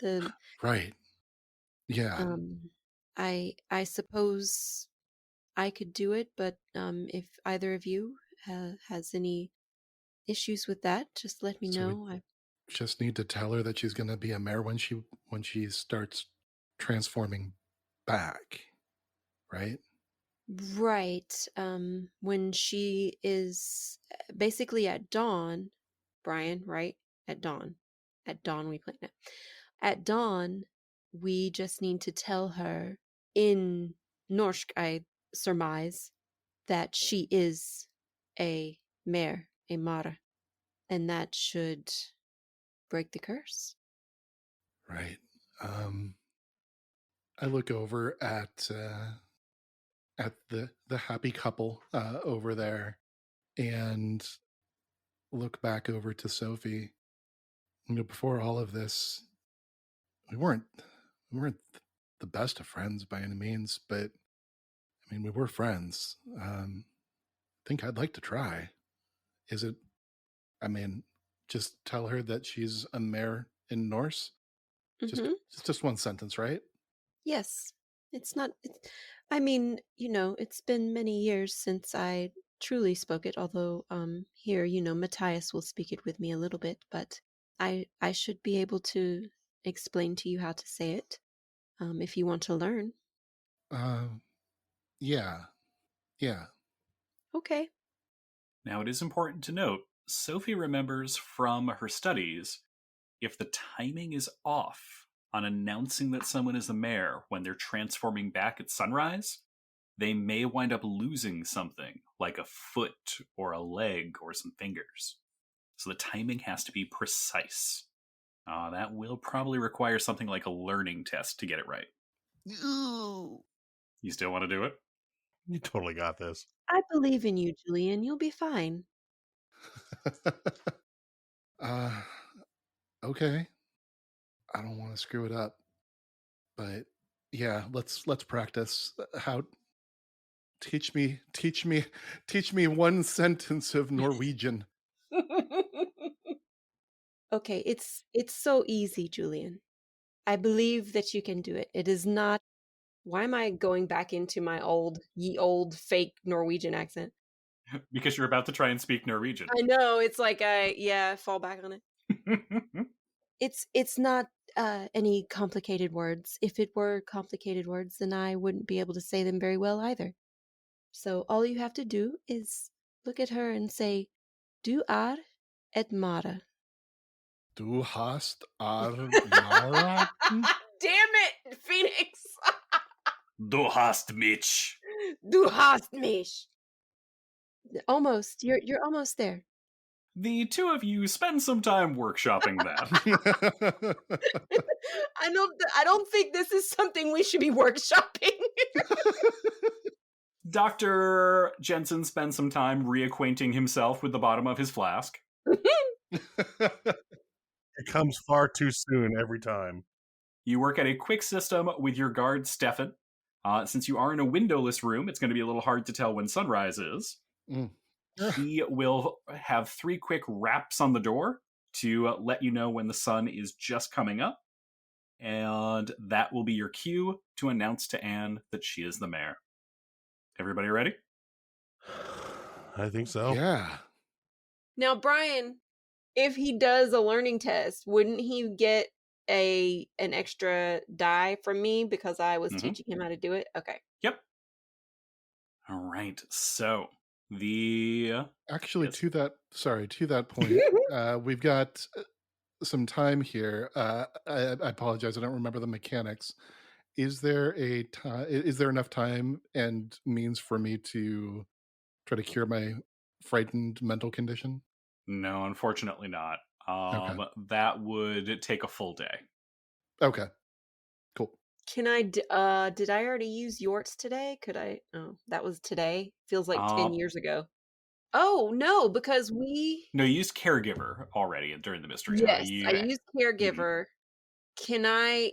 The Right. Yeah. I suppose I could do it, but if either of you has any issues with that, just let me So we know. just need to tell her that she's going to be a mare when she starts transforming back, right? Right. When she is basically at dawn, Brian, right? At dawn. At dawn we plan it. At dawn, we just need to tell her in Norsk, I surmise, that she is a mare, a mara, and that should break the curse. Right. I look over at the happy couple over there and look back over to Sofie. You know, before all of this, we weren't the best of friends by any means, but I mean, we were friends. I think I'd like to try. Is it? I mean, just tell her that she's a mare in Norse. Mm-hmm. Just one sentence, right? Yes. I mean, you know, it's been many years since I truly spoke it, although here, you know, Matthias will speak it with me a little bit, but I should be able to explain to you how to say it, if you want to learn. Yeah. Okay. Now, it is important to note, Sofie remembers from her studies, if the timing is off on announcing that someone is the mayor when they're transforming back at sunrise, they may wind up losing something, like a foot or a leg or some fingers. So the timing has to be precise. That will probably require something like a learning test to get it right. Ooh. You still want to do it? You totally got this. I believe in you, Julian. You'll be fine. Okay. I don't want to screw it up, but yeah, let's practice. How? Teach me one sentence of Norwegian. Okay, it's so easy, Julian. I believe that you can do it. It is not. Why am I going back into my ye old fake Norwegian accent? Because you're about to try and speak Norwegian. I know, it's like fall back on it. It's not any complicated words. If it were complicated words, then I wouldn't be able to say them very well either. So all you have to do is look at her and say, "Du er et mare." Du hast Mara? Damn it, Phoenix! Du hast mich. Du hast mich. Almost. You're almost there. The two of you spend some time workshopping that. I don't think this is something we should be workshopping. Dr. Jensen spends some time reacquainting himself with the bottom of his flask. It comes far too soon every time. You work at a quick system with your guard, Stefan. Since you are in a windowless room, it's going to be a little hard to tell when sunrise is. He will have 3 quick raps on the door to let you know when the sun is just coming up. And that will be your cue to announce to Anne that she is the mayor. Everybody ready? I think so. Yeah. Now, Brian, if he does a learning test, wouldn't he get an extra die from me because I was teaching him how to do it? Okay. Yep. All right. So actually, yes. to that point, we've got some time here. I apologize, I don't remember the mechanics. Is there enough time and means for me to try to cure my frightened mental condition? No, unfortunately not. Okay. That would take a full day. Okay. Cool. Can I, did I already use Yorts today? Could I? Oh, that was today. Feels like 10 years ago. Oh, no, because we. No, you used caregiver already during the mystery. Yes, I Mhm. used caregiver. Can I.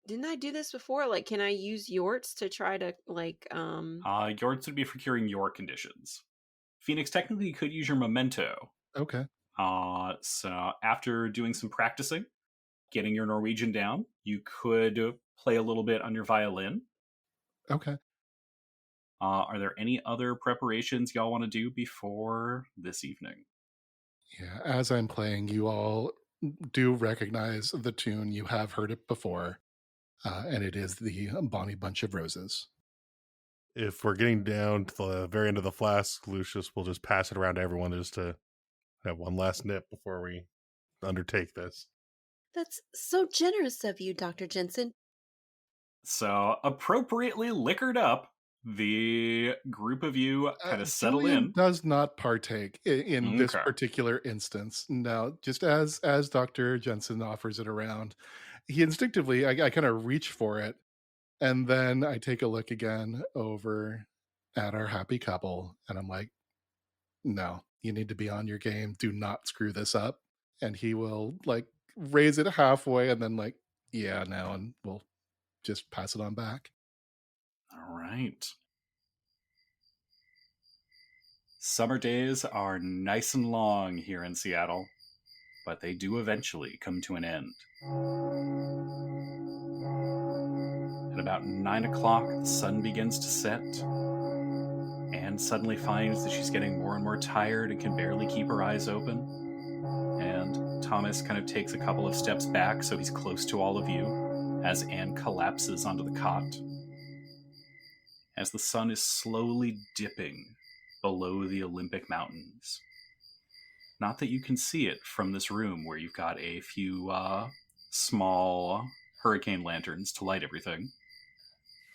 Didn't I do this before? Like, can I use Yorts to try to, like, Yours would be for curing your conditions. Phoenix, technically, you could use your memento. Okay. So after doing some practicing, getting your Norwegian down, you could play a little bit on your violin. Okay. Are there any other preparations y'all want to do before this evening? Yeah, as I'm playing, you all do recognize the tune. You have heard it before, and it is the Bonnie Bunch of Roses. If we're getting down to the very end of the flask, Lucius will just pass it around to everyone just to have one last nip before we undertake this. That's so generous of you, Dr. Jensen. So, appropriately liquored up, the group of you kind of settle Julian in. does not partake in this Okay. particular instance. No, just as Dr. Jensen offers it around, he instinctively, I kind of reach for it, and then I take a look again over at our happy couple, and I'm like, no, you need to be on your game. Do not screw this up. And he will like raise it halfway and then like, yeah, no, and we'll just pass it on back. All right. Summer days are nice and long here in Seattle, but they do eventually come to an end. At about 9 o'clock, the sun begins to set. Anne suddenly finds that she's getting more and more tired and can barely keep her eyes open. And Thomas kind of takes a couple of steps back so he's close to all of you as Anne collapses onto the cot. As the sun is slowly dipping below the Olympic Mountains. Not that you can see it from this room where you've got a few small hurricane lanterns to light everything.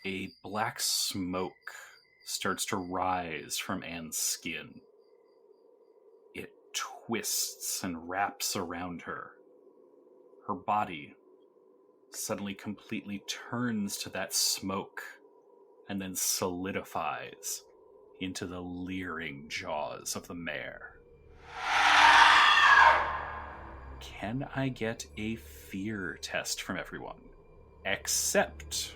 A black smoke starts to rise from Anne's skin. It twists and wraps around her. Her body suddenly completely turns to that smoke and then solidifies into the leering jaws of the mare. Can I get a fear test from everyone? Except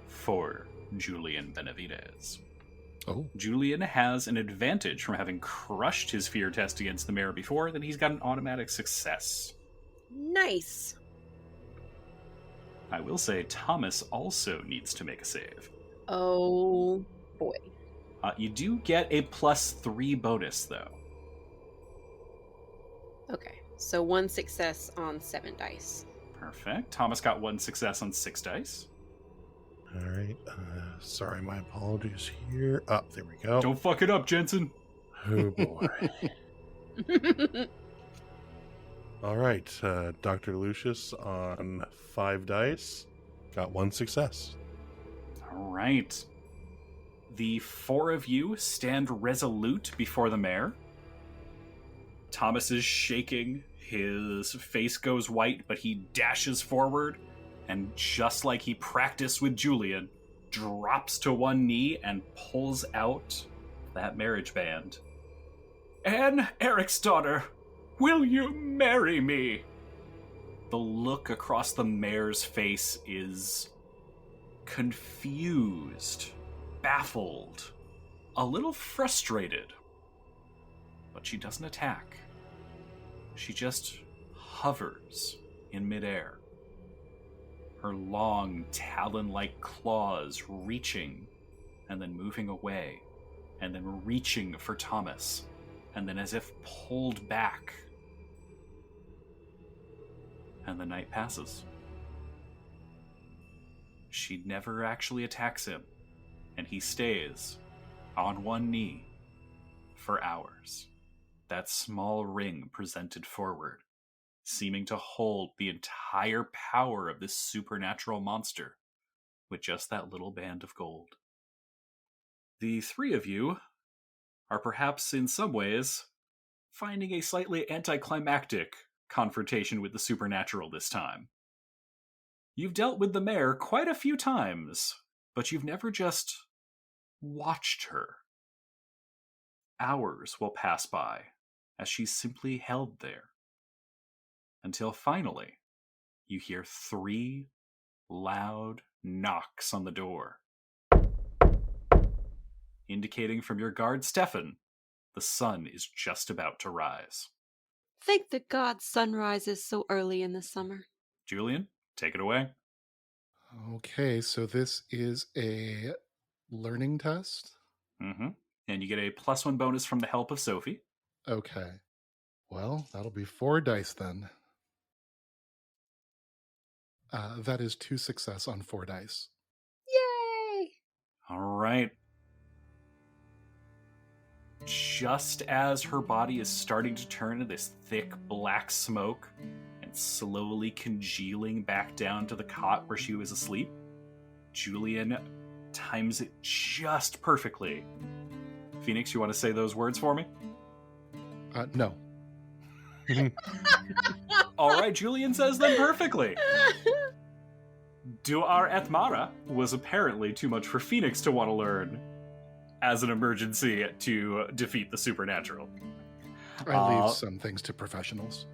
for Julian Benavides. Oh. Julian has an advantage from having crushed his fear test against the mare before, that he's got an automatic success. Nice. I will say Thomas also needs to make a save. Oh, boy. You do get a +3 bonus, though. Okay, so 1 success on 7 dice. Perfect. Thomas got 1 success on 6 dice. All right. Sorry, my apologies here. Up, there we go. Don't fuck it up, Jensen. Oh, boy. All right. Dr. Lucius on 5 dice. Got 1 success. All right. The 4 of you stand resolute before the mare. Thomas is shaking. His face goes white, but he dashes forward, and just like he practiced with Julian, drops to one knee and pulls out that marriage band. Anne, Eric's daughter, will you marry me? The look across the mare's face is confused, baffled, a little frustrated. But she doesn't attack. She just hovers in midair. Her long, talon-like claws reaching, and then moving away, and then reaching for Thomas, and then as if pulled back. And the night passes. She never actually attacks him, and he stays on one knee for hours. That small ring presented forward, seeming to hold the entire power of this supernatural monster with just that little band of gold. The 3 of you are perhaps in some ways finding a slightly anticlimactic confrontation with the supernatural this time. You've dealt with the mayor quite a few times, but you've never just watched her. Hours will pass by as she's simply held there, until finally you hear 3 loud knocks on the door, indicating from your guard, Stefan, the sun is just about to rise. Thank the gods sun rises so early in the summer. Julian, take it away. Okay, so this is a learning test. Mm-hmm. And you get a +1 bonus from the help of Sofie. Okay. Well, that'll be 4 dice then. That is 2 success on 4 dice. Yay! All right. Just as her body is starting to turn to this thick black smoke and slowly congealing back down to the cot where she was asleep, Julian times it just perfectly. Phoenix, you want to say those words for me? No. All right, Julian says them perfectly. Duar Etmara was apparently too much for Phoenix to want to learn as an emergency to defeat the supernatural. I leave some things to professionals.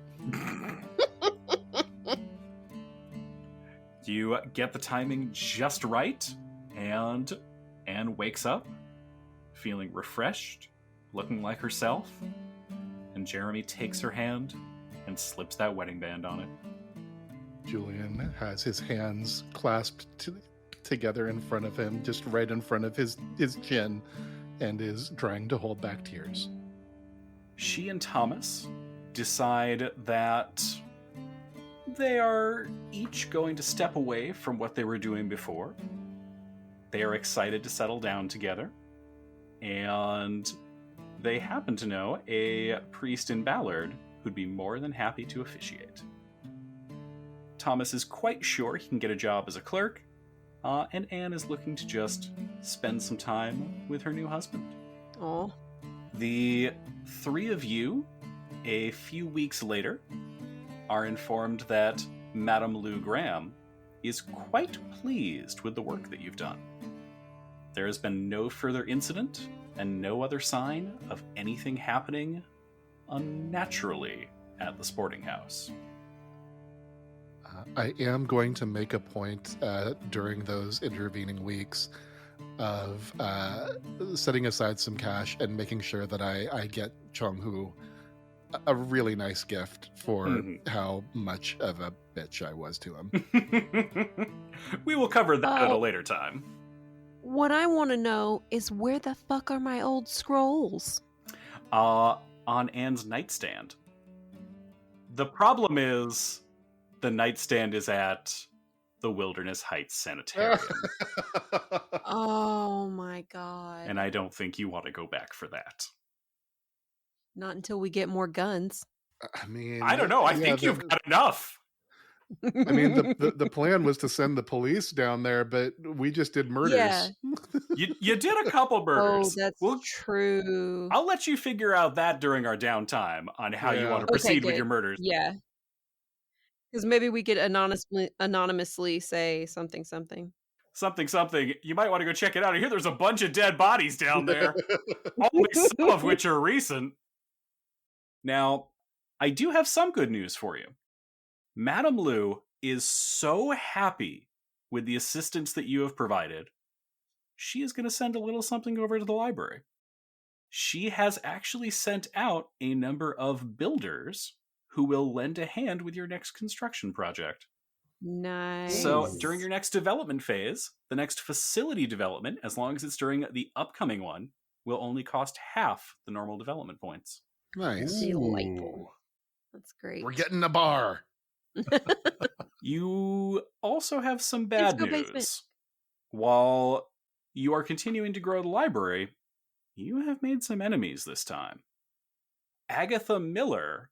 You get the timing just right, and Anne wakes up, feeling refreshed, looking like herself, and Jeremy takes her hand and slips that wedding band on it. Julian has his hands clasped together in front of him, just right in front of his chin, and is trying to hold back tears. She and Thomas decide that they are each going to step away from what they were doing before. They are excited to settle down together, and they happen to know a priest in Ballard who'd be more than happy to officiate. Thomas is quite sure he can get a job as a clerk, and Anne is looking to just spend some time with her new husband. Aw. The 3 of you, a few weeks later, are informed that Madame Lou Graham is quite pleased with the work that you've done. There has been no further incident and no other sign of anything happening unnaturally at the sporting house. I am going to make a point during those intervening weeks of setting aside some cash and making sure that I get Chong-Hu a really nice gift for how much of a bitch I was to him. We will cover that at a later time. What I want to know is where the fuck are my old scrolls? On Anne's nightstand. The problem is the nightstand is at the Wilderness Heights Sanitarium. Oh my god. And I don't think you want to go back for that. Not until we get more guns. I mean, I don't know. I think you've got enough. I mean, the plan was to send the police down there, but we just did murders. Yeah. You did a couple murders. Oh, that's true. I'll let you figure out that during our downtime on how you want to proceed with your murders. Yeah. Because maybe we could anonymously say something. Something. You might want to go check it out. I hear there's a bunch of dead bodies down there. Only some of which are recent. Now, I do have some good news for you. Madame Lou is so happy with the assistance that you have provided, she is going to send a little something over to the library. She has actually sent out a number of builders who will lend a hand with your next construction project. Nice. So during your next development phase, the next facility development, as long as it's during the upcoming one, will only cost half the normal development points. Nice. Delightful. That's great. We're getting a bar. You also have some bad news. Basement. While you are continuing to grow the library, you have made some enemies this time. Agatha Miller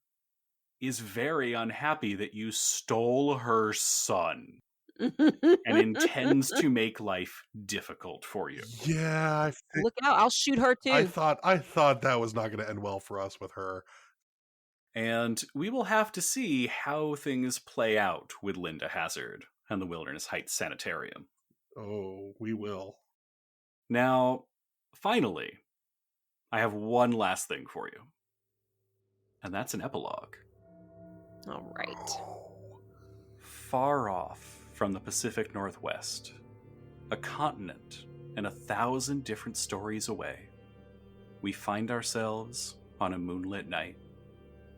is very unhappy that you stole her son. and intends to make life difficult for you. Yeah, I think Look out, I'll shoot her too. I thought that was not going to end well for us with her. And we will have to see how things play out with Linda Hazard and the Wilderness Heights Sanitarium. Oh, we will. Now, finally, I have one last thing for you. And that's an epilogue. All right. Far off from the Pacific Northwest, a continent and 1,000 different stories away, we find ourselves on a moonlit night.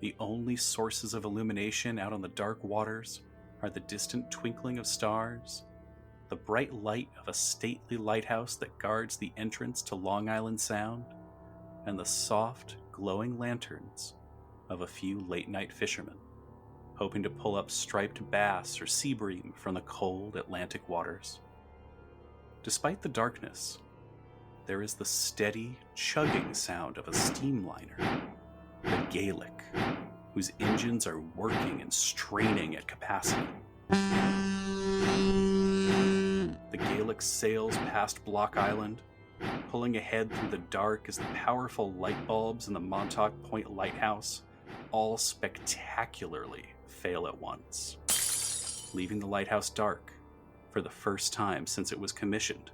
The only sources of illumination out on the dark waters are the distant twinkling of stars, the bright light of a stately lighthouse that guards the entrance to Long Island Sound, and the soft, glowing lanterns of a few late-night fishermen, hoping to pull up striped bass or sea bream from the cold Atlantic waters. Despite the darkness, there is the steady, chugging sound of a steamliner, the Gaelic, whose engines are working and straining at capacity. The Gaelic sails past Block Island, pulling ahead through the dark as the powerful light bulbs in the Montauk Point Lighthouse all spectacularly fail at once, leaving the lighthouse dark for the first time since it was commissioned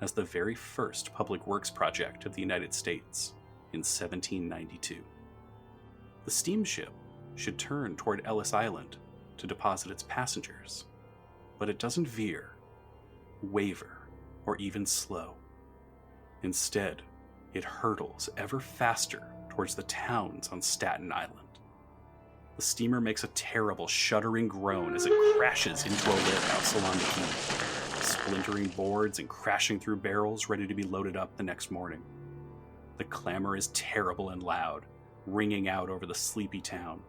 as the very first public works project of the United States in 1792. The steamship should turn toward Ellis Island to deposit its passengers, but it doesn't veer, waver, or even slow. Instead, it hurtles ever faster towards the towns on Staten Island. The steamer makes a terrible shuddering groan as it crashes into a warehouse along the quay, splintering boards and crashing through barrels ready to be loaded up the next morning. The clamor is terrible and loud, ringing out over the sleepy town.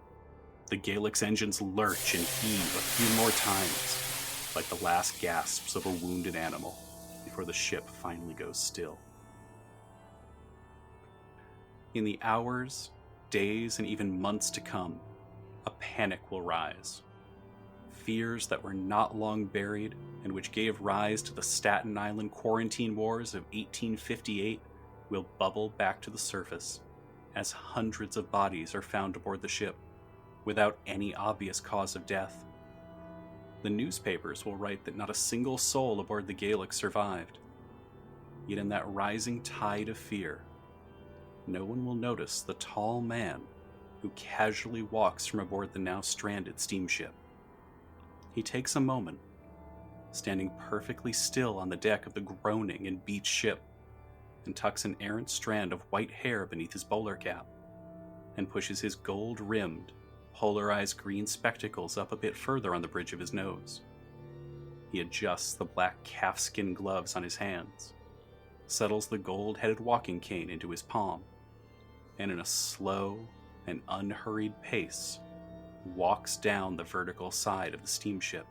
The Gaelic's engines lurch and heave a few more times, like the last gasps of a wounded animal, before the ship finally goes still. In the hours, days, and even months to come, a panic will rise. Fears that were not long buried and which gave rise to the Staten Island quarantine wars of 1858 will bubble back to the surface as hundreds of bodies are found aboard the ship without any obvious cause of death. The newspapers will write that not a single soul aboard the Gaelic survived. Yet in that rising tide of fear, no one will notice the tall man who casually walks from aboard the now stranded steamship. He takes a moment, standing perfectly still on the deck of the groaning and beached ship, and tucks an errant strand of white hair beneath his bowler cap, and pushes his gold-rimmed, polarized green spectacles up a bit further on the bridge of his nose. He adjusts the black calfskin gloves on his hands, settles the gold-headed walking cane into his palm, and in a slow and unhurried pace, walks down the vertical side of the steamship,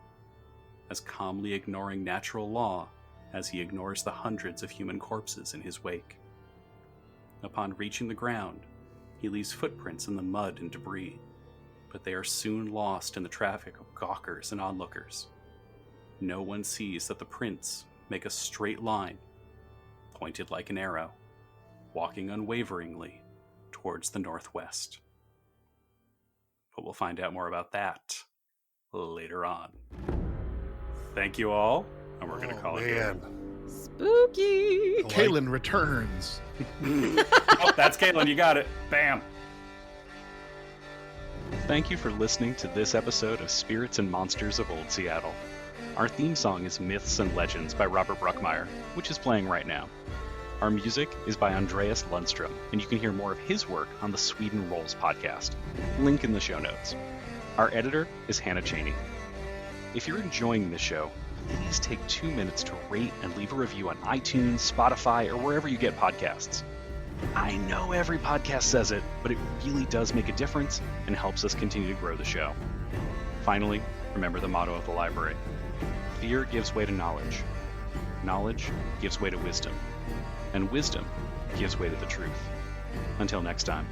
as calmly ignoring natural law as he ignores the hundreds of human corpses in his wake. Upon reaching the ground, he leaves footprints in the mud and debris, but they are soon lost in the traffic of gawkers and onlookers. No one sees that the prints make a straight line, pointed like an arrow, walking unwaveringly towards the northwest. But we'll find out more about that later on. Thank you all, and we're going to call it here. Spooky! Kaylin returns. Oh, that's Caitlin, you got it. Bam! Thank you for listening to this episode of Spirits and Monsters of Old Seattle. Our theme song is Myths and Legends by Robert Bruckmeyer, which is playing right now. Our music is by Andreas Lundström, and you can hear more of his work on the Sweden Rolls podcast. Link in the show notes. Our editor is Hannah Cheney. If you're enjoying this show, please take 2 minutes to rate and leave a review on iTunes, Spotify, or wherever you get podcasts. I know every podcast says it, but it really does make a difference and helps us continue to grow the show. Finally, remember the motto of the library. Fear gives way to knowledge. Knowledge gives way to wisdom. And wisdom gives way to the truth. Until next time.